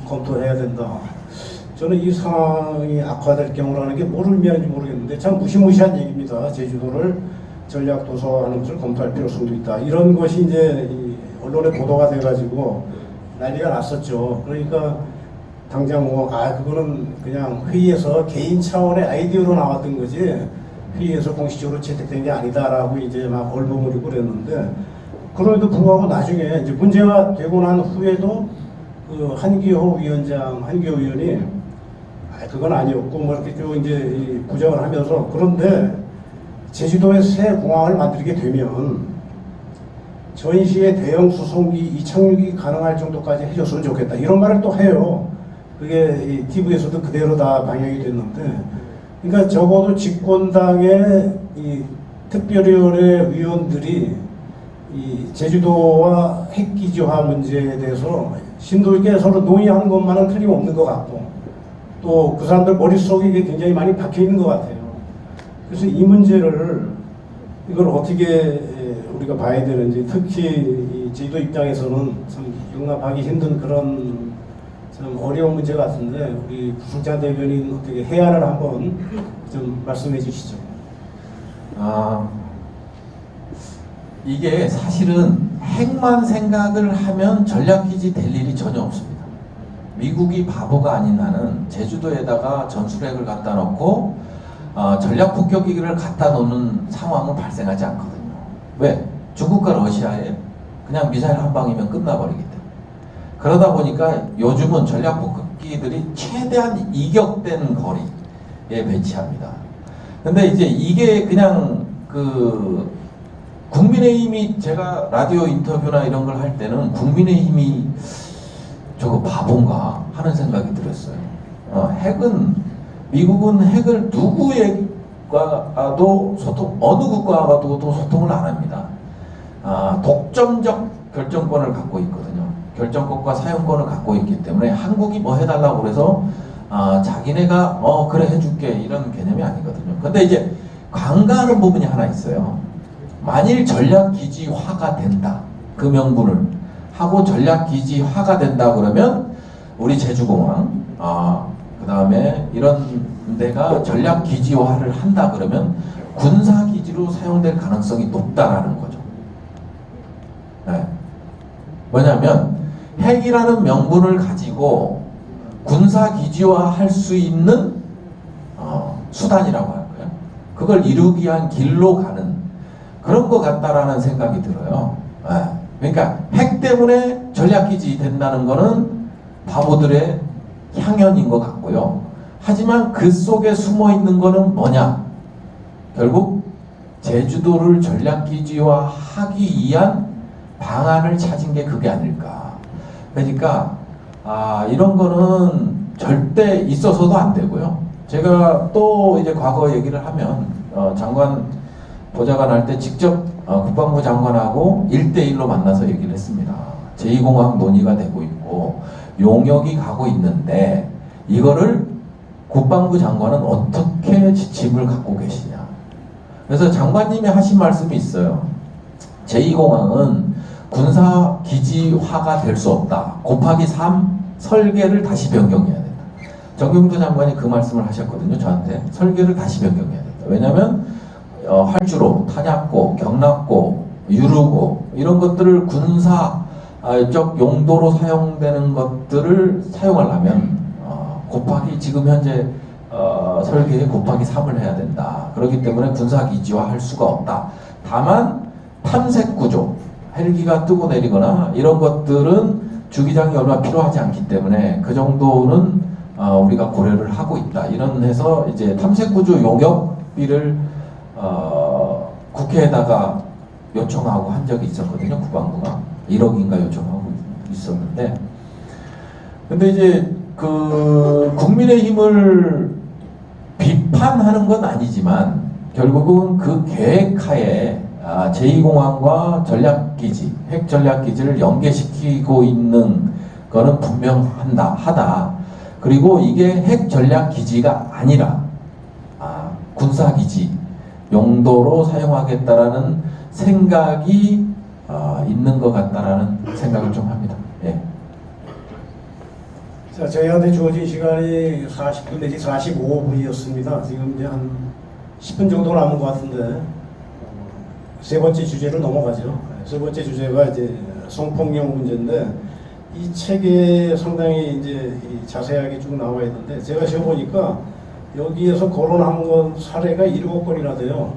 검토해야 된다. 저는 이 상황이 악화될 경우라는 게 뭐를 의미하는지 모르겠는데 참 무시무시한 얘기입니다. 제주도를 전략 도서화하는 것을 검토할 필요성도 있다. 이런 것이 이제 이 언론에 보도가 돼가지고 난리가 났었죠. 그러니까 당장 그거는 그냥 회의에서 개인 차원의 아이디어로 나왔던 거지 회의에서 공식적으로 채택된 게 아니다라고 이제 막 얼버무리고 그랬는데 그럼에도 불구하고 나중에 이제 문제가 되고 난 후에도 그 한기호 위원이 그건 아니었고 뭐 이렇게 쭉 이제 부정을 하면서 그런데 제주도에 새 공항을 만들게 되면 전시에 대형 수송기 이착륙이 가능할 정도까지 해줬으면 좋겠다 이런 말을 또 해요. 그게 TV에서도 그대로 다 방영이 됐는데 그러니까 적어도 집권당의 이 특별위원회 위원들이 이 제주도와 핵기지화 문제에 대해서 심도 있게 서로 논의하는 것만은 틀림없는 것 같고 또 그 사람들 머릿속에 이게 굉장히 많이 박혀 있는 것 같아요. 그래서 이 문제를 이걸 어떻게 우리가 봐야 되는지 특히 이 제주도 입장에서는 참 용납하기 힘든 그런 참 어려운 문제 같은데 우리 부승찬 대변인 어떻게 해안을 한번 좀 말씀해 주시죠. 이게 사실은 핵만 생각을 하면 전략기지 될 일이 전혀 없습니다. 미국이 바보가 아닌 한은 제주도에다가 전술핵을 갖다 놓고 전략폭격기를 갖다 놓는 상황은 발생하지 않거든요. 왜? 중국과 러시아에 그냥 미사일 한 방이면 끝나버리기 때문에. 그러다 보니까 요즘은 전략폭격기들이 최대한 이격된 거리에 배치합니다. 근데 이제 이게 그냥 국민의힘이 제가 라디오 인터뷰나 이런 걸 할 때는 국민의힘이 저거 바본가 하는 생각이 들었어요. 미국은 핵을 누구에가도 어느 국가와도 소통을 안 합니다. 독점적 결정권을 갖고 있거든요. 결정권과 사용권을 갖고 있기 때문에 한국이 뭐 해달라고 그래서 자기네가 그래 해줄게 이런 개념이 아니거든요. 근데 이제 관가하는 부분이 하나 있어요. 만일 전략기지화가 된다. 그 명분을 하고 전략기지화가 된다 그러면 우리 제주공항 그 다음에 이런 데가 전략기지화를 한다 그러면 군사기지로 사용될 가능성이 높다라는 거죠. 네. 뭐냐면 핵이라는 명분을 가지고 군사기지화 할 수 있는 수단이라고 할 거예요. 그걸 이루기 위한 길로 가는 그런 것 같다라는 생각이 들어요. 네. 그러니까 핵 때문에 전략기지 된다는 거는 바보들의 향연인 것 같고요. 하지만 그 속에 숨어 있는 거는 뭐냐? 결국 제주도를 전략기지화 하기 위한 방안을 찾은 게 그게 아닐까. 그러니까 이런 거는 절대 있어서도 안 되고요. 제가 또 이제 과거 얘기를 하면 장관 보좌관 할 때 직접 국방부 장관하고 1대1로 만나서 얘기를 했습니다. 제2공항 논의가 되고 있고 용역이 가고 있는데 이거를 국방부 장관은 어떻게 지침을 갖고 계시냐. 그래서 장관님이 하신 말씀이 있어요. 제2공항은 군사기지화가 될 수 없다. 곱하기 3 설계를 다시 변경해야 된다. 정경도 장관이 그 말씀을 하셨거든요. 저한테 설계를 다시 변경해야 된다. 왜냐하면 활주로, 탄약고, 경락고, 유루고 이런 것들을 군사적 용도로 사용되는 것들을 사용하려면 곱하기 지금 현재 설계에 곱하기 3을 해야 된다. 그렇기 때문에 군사기지화 할 수가 없다. 다만 탐색구조, 헬기가 뜨고 내리거나 이런 것들은 주기장이 얼마 필요하지 않기 때문에 그 정도는 우리가 고려를 하고 있다. 이런 해서 이제 탐색구조 용역비를 국회에다가 요청하고 한 적이 있었거든요. 국방부가. 1억인가 요청하고 있었는데, 근데 이제 그 국민의힘을 비판하는 건 아니지만 결국은 그 계획하에 제2공항과 전략기지, 핵전략기지를 연계시키고 있는 거는 분명하다. 그리고 이게 핵전략기지가 아니라 군사기지 용도로 사용하겠다라는 생각이 있는 것 같다라는 생각을 좀 합니다. 예. 자, 저희한테 주어진 시간이 40분 내지 45분이었습니다. 지금 이제 한 10분 정도 남은 것 같은데 세 번째 주제로 넘어가죠. 세 번째 주제가 이제 성폭력 문제인데 이 책에 상당히 이제 자세하게 쭉 나와 있는데 제가 지어보니까 여기에서 거론한 건 사례가 7건이나 돼요.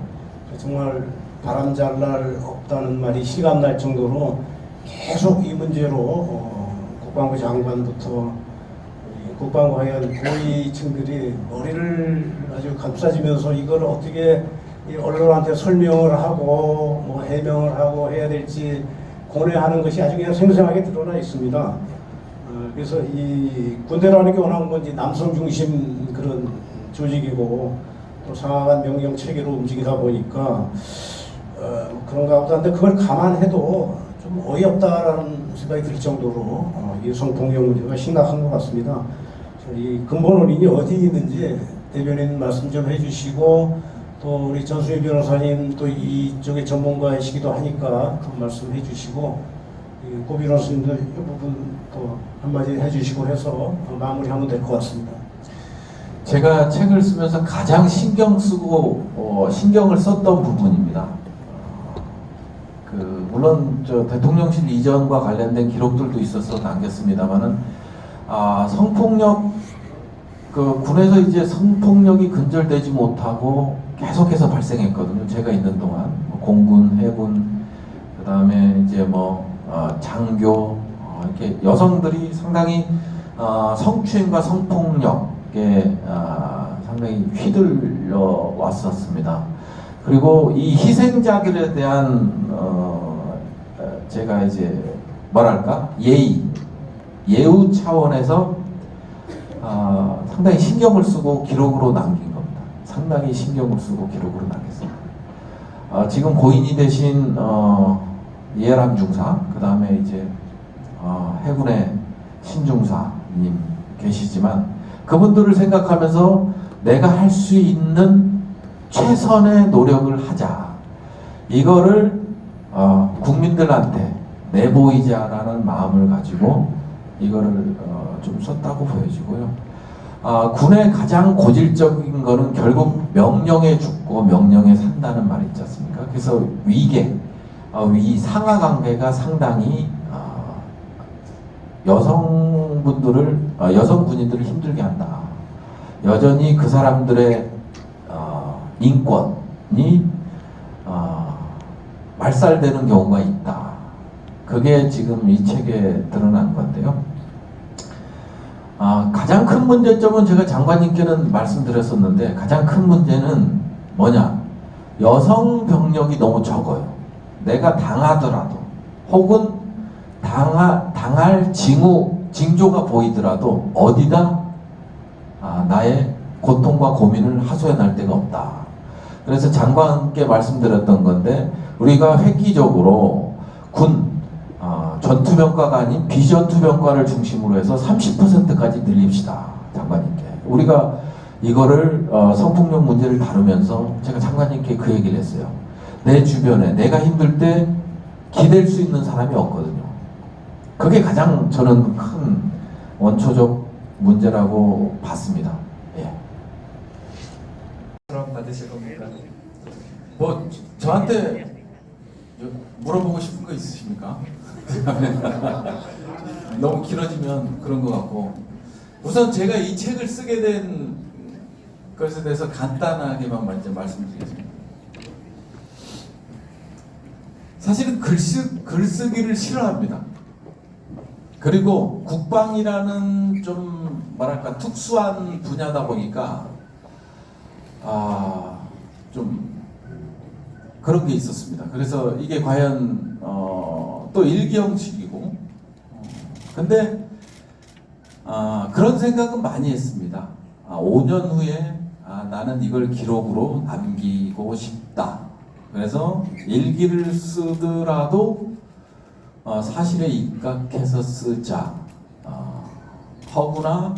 정말 바람잘 날 없다는 말이 실감날 정도로 계속 이 문제로 국방부 장관부터 국방부 하여간 고위층들이 머리를 아주 감싸지면서 이걸 어떻게 언론한테 설명을 하고 뭐 해명을 하고 해야 될지 고뇌하는 것이 아주 그냥 생생하게 드러나 있습니다. 그래서 이 군대라는 게 워낙 뭔지 남성 중심 그런 조직이고 또 상하간 명령 체계로 움직이다 보니까 그런가 보다. 근데 그걸 감안해도 좀 어이없다라는 생각이 들 정도로 이 성폭력 문제가 심각한 것 같습니다. 이 근본 원인이 어디 있는지 대변인 말씀 좀 해주시고 또 우리 전수희 변호사님 또 이쪽의 전문가이시기도 하니까 그 말씀 해주시고 고 변호사님도 이 부분 또 한마디 해주시고 해서 마무리하면 될 것 같습니다. 제가 책을 쓰면서 가장 신경을 썼던 부분입니다. 물론 저 대통령실 이전과 관련된 기록들도 있어서 남겼습니다만은 성폭력 군에서 이제 성폭력이 근절되지 못하고 계속해서 발생했거든요. 제가 있는 동안 공군, 해군, 그 다음에 이제 장교 이렇게 여성들이 상당히 성추행과 성폭력에 상당히 휘둘려 왔었습니다. 그리고 이 희생자들에 대한 제가 이제 예우 차원에서 상당히 신경을 쓰고 기록으로 남긴 겁니다. 상당히 신경을 쓰고 기록으로 남겼습니다. 지금 고인이 되신 이해람 중사, 그 다음에 이제 해군의 신중사님 계시지만 그분들을 생각하면서 내가 할 수 있는 최선의 노력을 하자. 이거를 국민들한테 내보이자라는 마음을 가지고 이거를 좀 썼다고 보여지고요. 군의 가장 고질적인 거는 결국 명령에 죽고 명령에 산다는 말이 있지 않습니까? 그래서 위계, 상하 관계가 상당히 여성 군인들을 힘들게 한다. 여전히 그 사람들의 인권이 말살되는 경우가 있다. 그게 지금 이 책에 드러난 건데요. 가장 큰 문제점은 제가 장관님께는 말씀드렸었는데 가장 큰 문제는 뭐냐? 여성 병력이 너무 적어요. 내가 당하더라도 혹은 당할 징조가 보이더라도 어디다 나의 고통과 고민을 하소연할 데가 없다. 그래서 장관께 말씀드렸던 건데 우리가 획기적으로 군 전투병과가 아닌 비전투병과를 중심으로 해서 30%까지 늘립시다. 장관님께. 우리가 이거를 성폭력 문제를 다루면서 제가 장관님께 그 얘기를 했어요. 내 주변에 내가 힘들 때 기댈 수 있는 사람이 없거든요. 그게 가장 저는 큰 원초적 문제라고 봤습니다. 예. 그럼 받으실 겁니까? 저한테 물어보고 싶은 거 있으십니까? 너무 길어지면 그런 것 같고 우선 제가 이 책을 쓰게 된 것에 대해서 간단하게만 먼저 말씀드리겠습니다. 사실은 글쓰기를 싫어합니다. 그리고 국방이라는 좀 특수한 분야다 보니까 좀 그런 게 있었습니다. 그래서 이게 과연 또 일기 형식이고. 근데 그런 생각은 많이 했습니다. 5년 후에 나는 이걸 기록으로 남기고 싶다. 그래서 일기를 쓰더라도 사실에 입각해서 쓰자. 허구나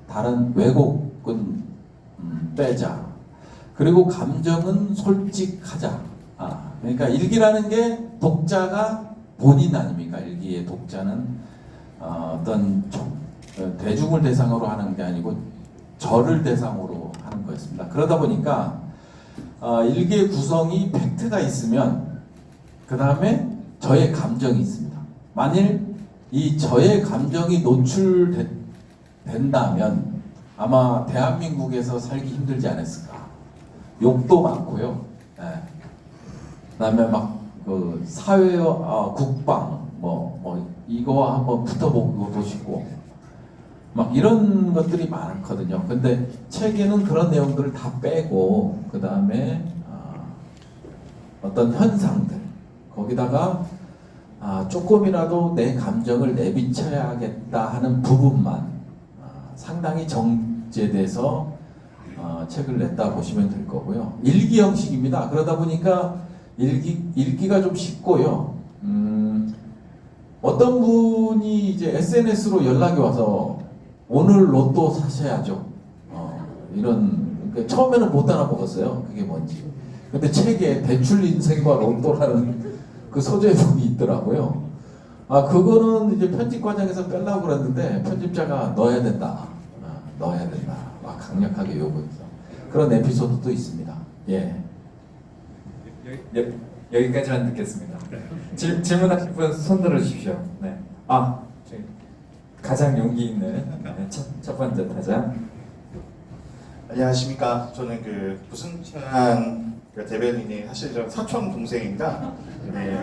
다른 왜곡은 빼자. 그리고 감정은 솔직하자. 그러니까 일기라는 게 독자가 본인 아닙니까? 일기의 독자는 어떤 대중을 대상으로 하는 게 아니고 저를 대상으로 하는 거였습니다. 그러다 보니까 일기의 구성이 팩트가 있으면 그 다음에 저의 감정이 있습니다. 만일 이 저의 감정이 노출된다면 아마 대한민국에서 살기 힘들지 않았을까. 욕도 많고요. 그다음에 막 그 사회와 국방 뭐 이거와 한번 붙어보시고 막 이런 것들이 많거든요. 근데 책에는 그런 내용들을 다 빼고 그 다음에 어떤 현상들 거기다가 조금이라도 내 감정을 내비쳐야겠다 하는 부분만 상당히 정제돼서 책을 냈다 보시면 될 거고요. 일기 형식입니다. 그러다 보니까 읽기가 좀 쉽고요. 어떤 분이 이제 SNS로 연락이 와서 오늘 로또 사셔야죠. 이런 처음에는 못 알아먹었어요. 그게 뭔지. 근데 책에 대출 인생과 로또라는 그 소제목이 있더라고요. 그거는 이제 편집 과정에서 빼려고 그랬는데 편집자가 넣어야 된다. 넣어야 된다. 막 강력하게 요구했어. 그런 에피소드도 있습니다. 예. 여기까지만 듣겠습니다. 질문하실 분 손 들어주십시오. 네. 저기 가장 용기 있는 첫 번째 타자. 안녕하십니까. 저는 부승찬 대변인의 사실 저 사촌 동생입니다. 네.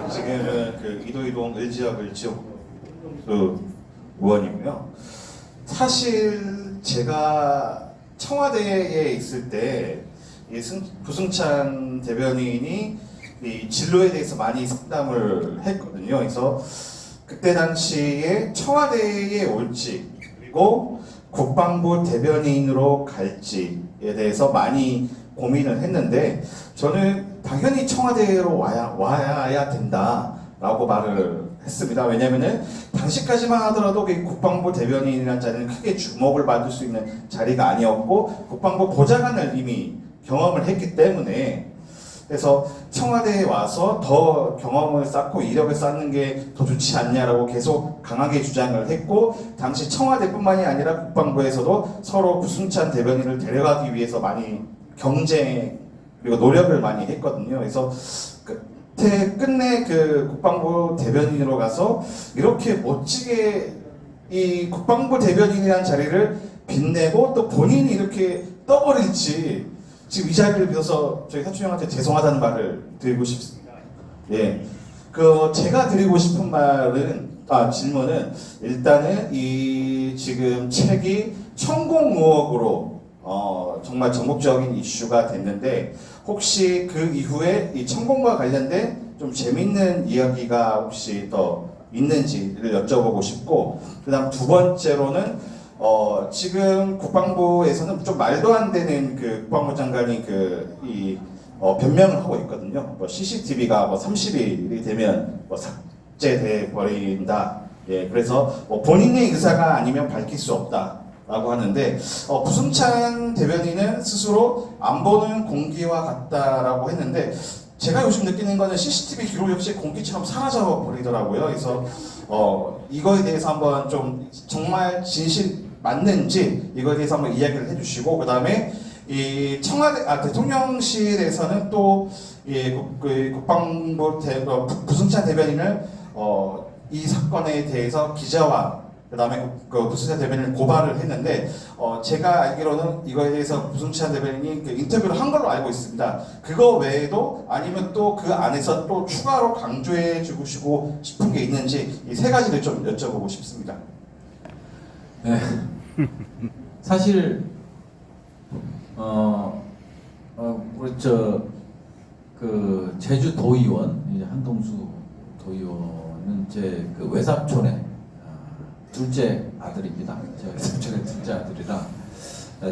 지금은 이도이동 을지역을 지역 의원이고요. 사실 제가 청와대에 있을 때 부승찬 대변인이 이 진로에 대해서 많이 상담을 했거든요. 그래서 그때 당시에 청와대에 올지 그리고 국방부 대변인으로 갈지에 대해서 많이 고민을 했는데 저는 당연히 청와대로 와야 된다라고 말을 했습니다. 왜냐면은 당시까지만 하더라도 국방부 대변인이라는 자리는 크게 주목을 받을 수 있는 자리가 아니었고 국방부 보좌관을 이미 경험을 했기 때문에 그래서 청와대에 와서 더 경험을 쌓고 이력을 쌓는 게 더 좋지 않냐라고 계속 강하게 주장을 했고 당시 청와대뿐만이 아니라 국방부에서도 서로 부승찬 대변인을 데려가기 위해서 많이 경쟁 그리고 노력을 많이 했거든요. 그래서 끝내 국방부 대변인으로 가서 이렇게 멋지게 이 국방부 대변인이라는 자리를 빛내고 또 본인이 이렇게 떠버릴지 지금 이 자리를 빌어서 저희 사촌 형한테 죄송하다는 말을 드리고 싶습니다. 예, 제가 드리고 싶은 질문은 일단은 이 지금 책이 천공 의혹으로 정말 전국적인 이슈가 됐는데 혹시 그 이후에 이 천공과 관련된 좀 재밌는 이야기가 혹시 더 있는지를 여쭤보고 싶고 그다음 두 번째로는 지금 국방부에서는 좀 말도 안 되는 국방부 장관이 변명을 하고 있거든요. CCTV가 30일이 되면 삭제돼 버린다. 예, 그래서 본인의 의사가 아니면 밝힐 수 없다라고 하는데 부승찬 대변인은 스스로 안보는 공기와 같다라고 했는데 제가 요즘 느끼는 거는 CCTV 기록 역시 공기처럼 사라져 버리더라고요. 그래서 이거에 대해서 한번 좀 정말 진실 맞는지 이거에 대해서 한번 이야기를 해주시고 그 다음에 이 청와대 대통령실에서는 또 국방부 부승찬 대변인을 이 사건에 대해서 기자와 그 다음에 부승찬 대변인을 고발을 했는데 제가 알기로는 이거에 대해서 부승찬 대변인이 인터뷰를 한 걸로 알고 있습니다. 그거 외에도 아니면 또 그 안에서 또 추가로 강조해 주고 싶은 게 있는지 이 세 가지를 좀 여쭤보고 싶습니다. 네. 사실 우리 제주 도의원 이제 한동수 도의원은 제 그 외삼촌의 둘째 아들입니다. 제가 외삼촌의 둘째 아들이라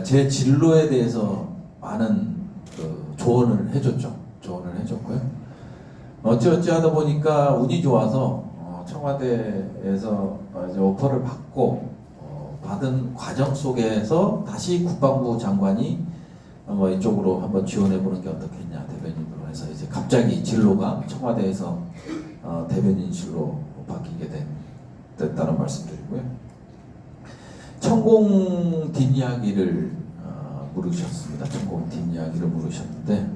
제 진로에 대해서 많은 그 조언을 해줬죠. 조언을 해줬고요. 어찌어찌 하다 보니까 운이 좋아서 청와대에서 이제 오퍼를 받고 받은 과정 속에서 다시 국방부 장관이 이쪽으로 한번 지원해보는 게 어떻겠냐 대변인으로 해서 이제 갑자기 진로가 청와대에서 대변인실로 바뀌게 됐다는 말씀드리고요. 천공 뒷이야기를 물으셨습니다. 천공 뒷이야기를 물으셨는데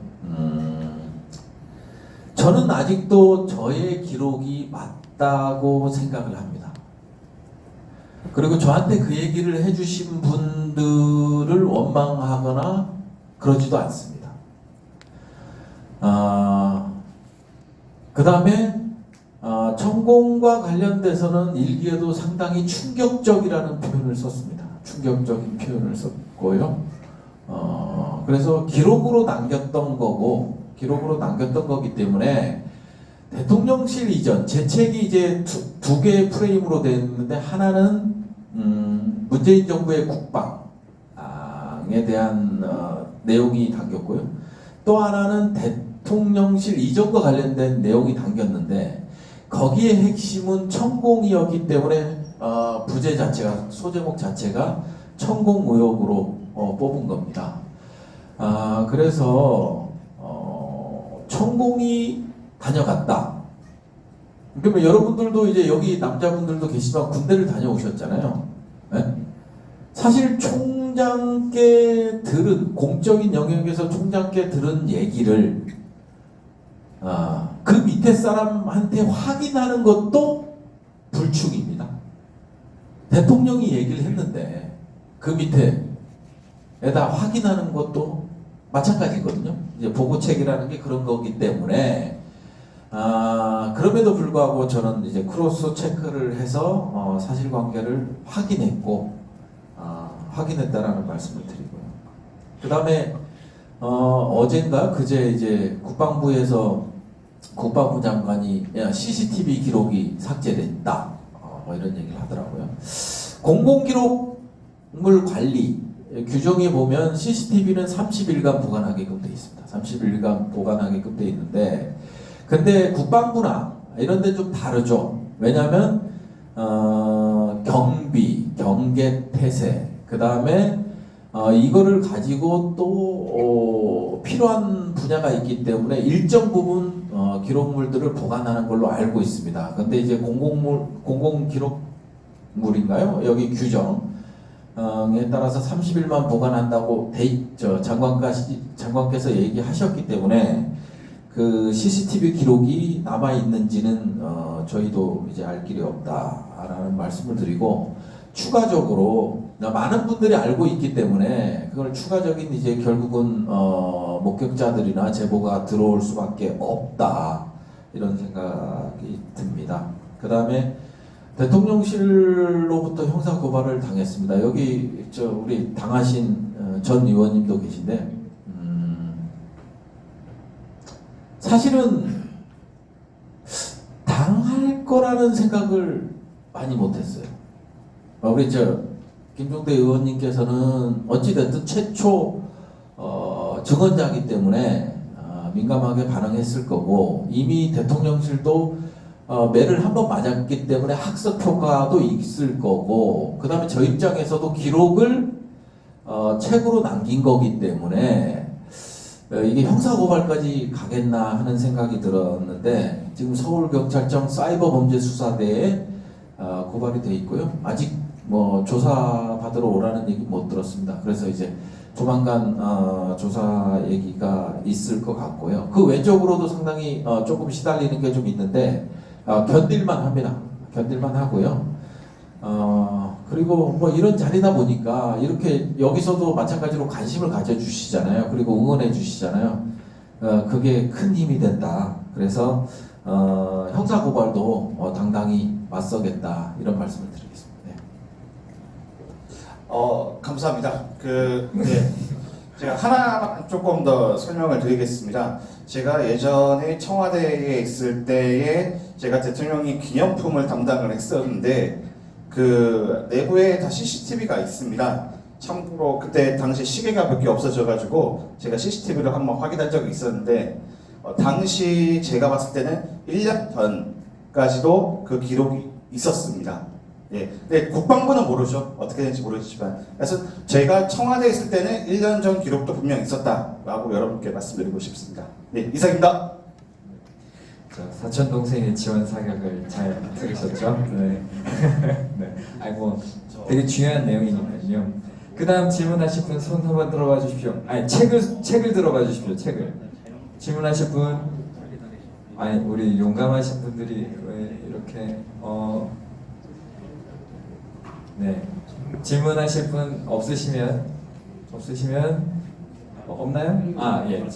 저는 아직도 저의 기록이 맞다고 생각을 합니다. 그리고 저한테 그 얘기를 해주신 분들을 원망하거나 그러지도 않습니다. 그 다음에 천공과 관련돼서는 일기에도 상당히 충격적이라는 표현을 썼습니다. 충격적인 표현을 썼고요. 그래서 기록으로 남겼던 거기 때문에 대통령실 이전 제 책이 이제 두 개의 프레임으로 되어 있는데 하나는 문재인 정부의 국방에 대한 내용이 담겼고요. 또 하나는 대통령실 이전과 관련된 내용이 담겼는데 거기에 핵심은 천공이었기 때문에 부제 자체가 소제목 자체가 천공 의혹으로 뽑은 겁니다. 그래서 천공이 다녀갔다. 그러면 여러분들도 이제 여기 남자분들도 계시지만 군대를 다녀오셨잖아요. 네? 사실 총장께 들은 공적인 영역에서 총장께 들은 얘기를 그 밑에 사람한테 확인하는 것도 불충입니다. 대통령이 얘기를 했는데 그 밑에에다 확인하는 것도 마찬가지거든요. 이제 보고책이라는 게 그런 거기 때문에 그럼에도 불구하고 저는 이제 크로스 체크를 해서 사실관계를 확인했다라는 말씀을 드리고요. 그 다음에 어젠가 그제 이제 국방부에서 국방부 장관이 CCTV 기록이 삭제됐다 이런 얘기를 하더라고요. 공공기록물 관리 규정에 보면 CCTV는 30일간 보관하게끔 되어 있습니다. 30일간 보관하게끔 되어 있는데 근데 국방부나 이런 데 좀 다르죠. 왜냐하면 경비, 경계 폐쇄 그 다음에 이거를 가지고 또 필요한 분야가 있기 때문에 일정 부분 기록물들을 보관하는 걸로 알고 있습니다. 근데 이제 공공기록물인가요? 여기 규정에 따라서 30일만 보관한다고 장관께서 얘기하셨기 때문에 그 CCTV 기록이 남아 있는지는 저희도 이제 알 길이 없다라는 말씀을 드리고 추가적으로 많은 분들이 알고 있기 때문에 그걸 추가적인 이제 결국은 목격자들이나 제보가 들어올 수밖에 없다 이런 생각이 듭니다. 그 다음에 대통령실로부터 형사 고발을 당했습니다. 여기 우리 당하신 전 의원님도 계신데 사실은 당할 거라는 생각을 많이 못했어요. 우리 김종대 의원님께서는 어찌됐든 최초 증언자이기 때문에 민감하게 반응했을 거고 이미 대통령실도 매를 한 번 맞았기 때문에 학습 효과도 있을 거고 그 다음에 저 입장에서도 기록을 책으로 남긴 거기 때문에 이게 형사고발까지 가겠나 하는 생각이 들었는데 지금 서울경찰청 사이버범죄수사대에 고발이 돼 있고요. 아직 뭐 조사 받으러 오라는 얘기 못 들었습니다. 그래서 이제 조만간 조사 얘기가 있을 것 같고요. 그 외적으로도 상당히 조금 시달리는 게 좀 있는데 견딜만 합니다. 견딜만 하고요. 그리고 뭐 이런 자리다 보니까 이렇게 여기서도 마찬가지로 관심을 가져주시잖아요. 그리고 응원해 주시잖아요. 그게 큰 힘이 된다. 그래서 형사고발도 당당히 맞서겠다 이런 말씀을 드리겠습니다. 네. 감사합니다. 네. 제가 하나 조금 더 설명을 드리겠습니다. 제가 예전에 청와대에 있을 때에 제가 대통령이 기념품을 담당을 했었는데 그 내부에 다 CCTV가 있습니다. 참고로 그때 당시 시계가 몇 개 없어져가지고 제가 CCTV를 한번 확인한 적이 있었는데 당시 제가 봤을 때는 1년 전까지도 그 기록이 있었습니다. 예, 근데 국방부는 모르죠. 어떻게 되는지 모르겠지만. 그래서 제가 청와대에 있을 때는 1년 전 기록도 분명 있었다라고 여러분께 말씀드리고 싶습니다. 예, 이상입니다. 자, 사촌 동생의 지원 사격을 잘 들으셨죠? 네. 네. 아이고 되게 중요한 내용이니까요. 그다음 질문하실 분 손 한번 들어봐 주십시오. 아니 책을 들어봐 주십시오. 책을 질문하실 분. 아니 우리 용감하신 분들이 왜 이렇게 네. 질문하실 분 없으시면 없나요? 아 예.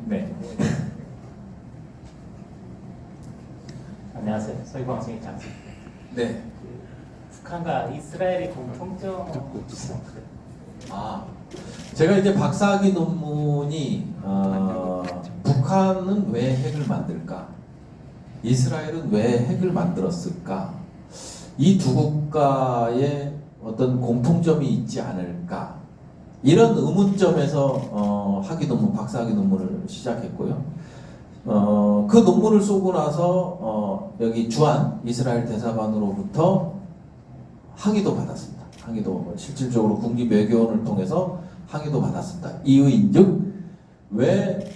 네. 안녕하세요. 서희방송의 장수. 네. 북한과 이스라엘의 공통점. 제가 이제 박사학위 논문이 북한은 왜 핵을 만들까? 이스라엘은 왜 핵을 만들었을까? 이 두 국가의 어떤 공통점이 있지 않을까? 이런 의문점에서 학위 논문, 박사학위 논문을 시작했고요. 그 논문을 쏘고 나서 여기 주한 이스라엘 대사관으로부터 항의도 받았습니다. 항의도 실질적으로 국립외교원을 통해서 항의도 받았습니다. 이유인즉 왜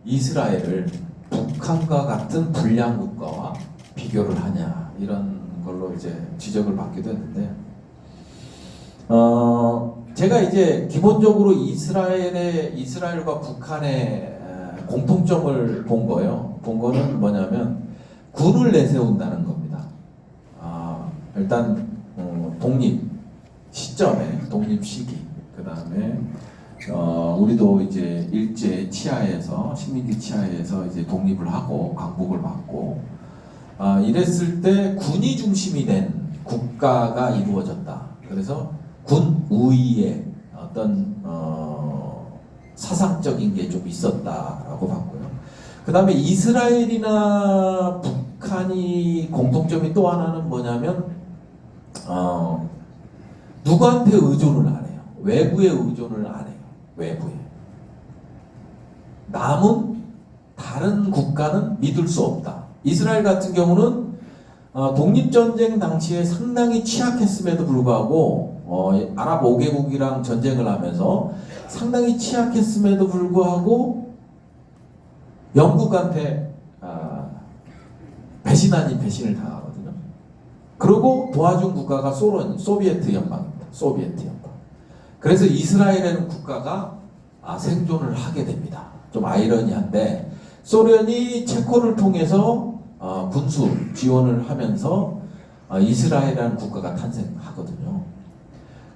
이스라엘을 북한과 같은 불량 국가와 비교를 하냐 이런 걸로 이제 지적을 받기도 했는데 제가 이제 기본적으로 이스라엘과 북한의 공통점을 본 거예요. 본 거는 뭐냐면 군을 내세운다는 겁니다. 일단 독립 시점에 독립 시기 그 다음에 우리도 이제 일제 치하에서 식민지 치하에서 이제 독립을 하고 강복을 받고 이랬을 때 군이 중심이 된 국가가 이루어졌다. 그래서 군 우위의 어떤 사상적인 게 좀 있었다라고 봤고요. 그 다음에 이스라엘이나 북한이 공통점이 또 하나는 뭐냐면 누구한테 의존을 안 해요. 외부에 의존을 안 해요. 외부에. 남은 다른 국가는 믿을 수 없다. 이스라엘 같은 경우는 독립전쟁 당시에 상당히 취약했음에도 불구하고 아랍 5개국이랑 전쟁을 하면서 상당히 취약했음에도 불구하고 영국한테 배신 아닌 배신을 당하거든요. 그리고 도와준 국가가 소비에트 연방입니다. 소비에트 연방. 그래서 이스라엘이라는 국가가 생존을 하게 됩니다. 좀 아이러니한데 소련이 체코를 통해서 군수 지원을 하면서 이스라엘이라는 국가가 탄생하거든요.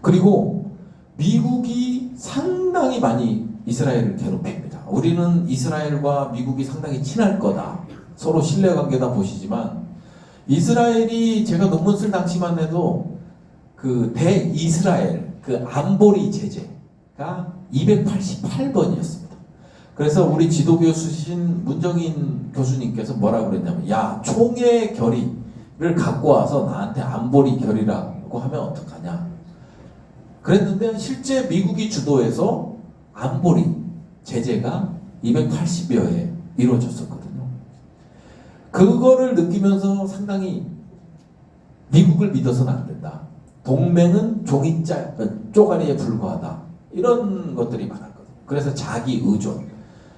그리고 미국이 상당히 많이 이스라엘을 괴롭힙니다. 우리는 이스라엘과 미국이 상당히 친할 거다. 서로 신뢰관계다 보시지만 이스라엘이 제가 논문 쓸 당시만 해도 그 대이스라엘 그 안보리 제재가 288번이었습니다. 그래서 우리 지도교수신 문정인 교수님께서 뭐라고 그랬냐면 야 총의 결의를 갖고 와서 나한테 안보리 결의라고 하면 어떡하냐 그랬는데 실제 미국이 주도해서 안보리 제재가 280여 회 이루어졌었거든요. 그거를 느끼면서 상당히 미국을 믿어서는 안 된다. 동맹은 쪼가리에 불과하다. 이런 것들이 많았거든요. 그래서 자기 의존.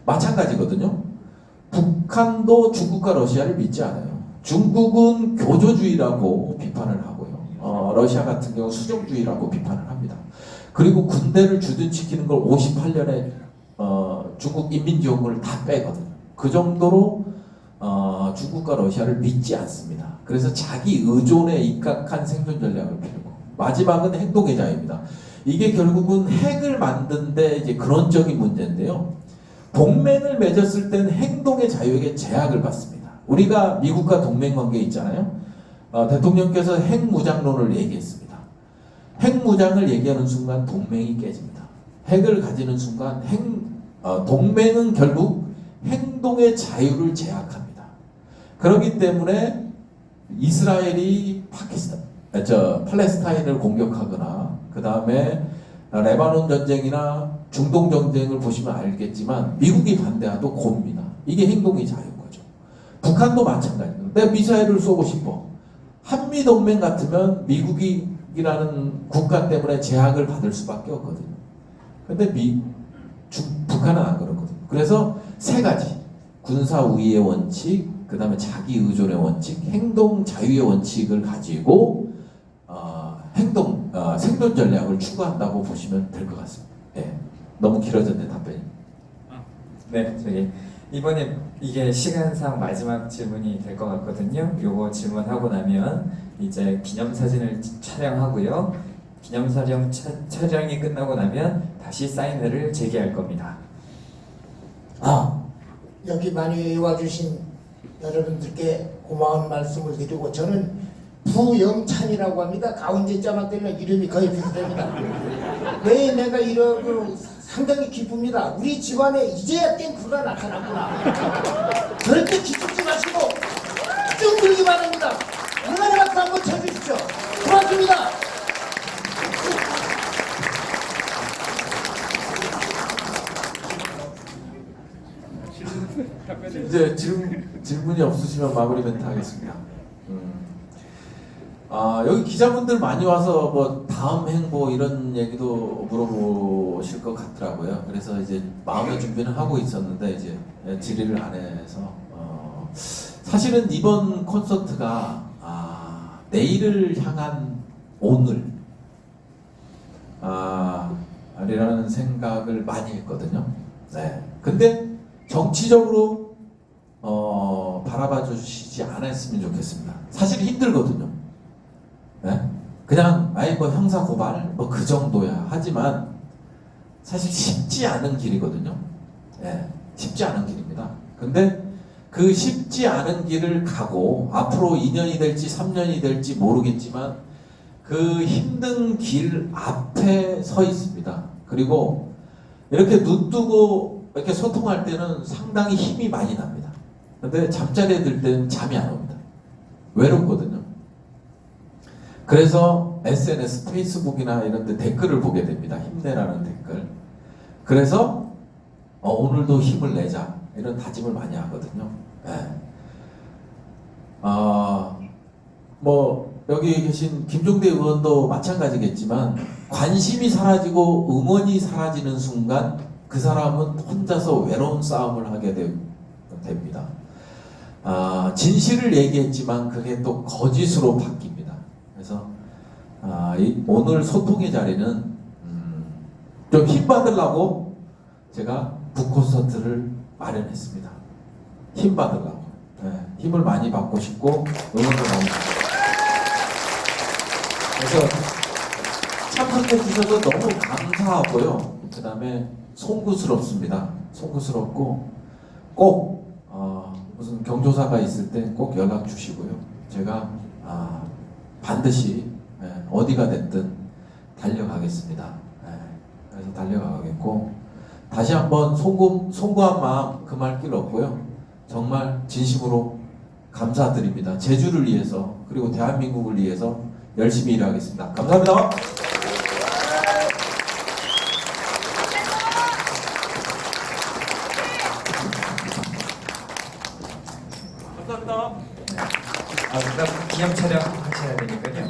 마찬가지거든요. 북한도 중국과 러시아를 믿지 않아요. 중국은 교조주의라고 비판을 하고요. 러시아 같은 경우 수종주의라고 비판을 합니다. 그리고 군대를 주둔시키는 걸 58년에 중국 인민지원군을 다 빼거든요. 그 정도로 중국과 러시아를 믿지 않습니다. 그래서 자기 의존에 입각한 생존 전략을 펴고 마지막은 행동의 자유입니다. 이게 결국은 핵을 만드는데 이제 근원적인 문제인데요. 동맹을 맺었을 때는 행동의 자유에게 제약을 받습니다. 우리가 미국과 동맹 관계에 있잖아요. 대통령께서 핵무장론을 얘기했습니다. 핵무장을 얘기하는 순간 동맹이 깨집니다. 핵을 가지는 순간 동맹은 결국 행동의 자유를 제약합니다. 그렇기 때문에 이스라엘이 팔레스타인을 공격하거나 그 다음에 레바논 전쟁이나 중동 전쟁을 보시면 알겠지만 미국이 반대하도 곱니다. 이게 행동의 자유인 거죠. 북한도 마찬가지입니다. 내가 미사일을 쏘고 싶어. 한미동맹 같으면 미국이라는 국가 때문에 제약을 받을 수밖에 없거든요. 근데 북한은 안 그렇거든요. 그래서 세 가지. 군사 우위의 원칙, 그 다음에 자기 의존의 원칙, 행동 자유의 원칙을 가지고 생존 전략을 추구한다고 보시면 될 것 같습니다. 네. 너무 길어졌네 답변이. 네, 저기 이번에 이게 시간상 마지막 질문이 될 것 같거든요. 요거 질문하고 나면 이제 기념사진을 촬영하고요. 기념사진 촬영이 끝나고 나면 다시 사인회를 재개할 겁니다. 여기 많이 와주신 여러분들께 고마운 말씀을 드리고 저는 부영찬이라고 합니다. 가운데자만 들면 이름이 거의 비슷합니다. 왜 내가 이러고 상당히 기쁩니다. 우리 집안에 이제야 땡크가 나타났구나. 절대 기죽지 마시고 쭉 들기 바랍니다. 응원의 박수 한번 쳐주십시오. 고맙습니다. 이제 질문이 없으시면 마무리 멘트 하겠습니다. 여기 기자분들 많이 와서 뭐 다음 행보 이런 얘기도 물어보실 것 같더라고요. 그래서 이제 마음의 준비는 하고 있었는데 이제 질의를 안 해서 사실은 이번 콘서트가 내일을 향한 오늘 이라는 생각을 많이 했거든요. 네. 근데 정치적으로 바라봐 주시지 않았으면 좋겠습니다. 사실 힘들거든요. 네? 그냥 뭐 형사 고발 뭐 그 정도야. 하지만 사실 쉽지 않은 길이거든요. 네, 쉽지 않은 길입니다. 근데 그 쉽지 않은 길을 가고 앞으로 2년이 될지 3년이 될지 모르겠지만 그 힘든 길 앞에 서 있습니다. 그리고 이렇게 눈 뜨고 이렇게 소통할 때는 상당히 힘이 많이 납니다. 근데 잠자리에 들 때는 잠이 안 옵니다. 외롭거든요. 그래서 SNS, 페이스북이나 이런 데 댓글을 보게 됩니다. 힘내라는 댓글. 그래서 오늘도 힘을 내자 이런 다짐을 많이 하거든요. 네. 뭐 여기 계신 김종대 의원도 마찬가지겠지만 관심이 사라지고 응원이 사라지는 순간 그 사람은 혼자서 외로운 싸움을 하게 됩니다. 진실을 얘기했지만 그게 또 거짓으로 바뀝니다. 그래서 오늘 소통의 자리는 좀 힘 받으려고 제가 북콘서트를 마련했습니다. 힘 받으려고. 네, 힘을 많이 받고 싶고 응원도 많이 받고. 그래서 참석해 주셔서 너무 감사하고요. 그 다음에 송구스럽습니다. 송구스럽고 꼭 무슨 경조사가 있을 때 꼭 연락 주시고요. 제가 반드시 어디가 됐든 달려가겠습니다. 그래서 달려가겠고 다시 한번 송구한 마음 금할 길 없고요. 정말 진심으로 감사드립니다. 제주를 위해서 그리고 대한민국을 위해서 열심히 일하겠습니다. 감사합니다. 감사합니다. 그다음 기념 촬영 하셔야 되니까요.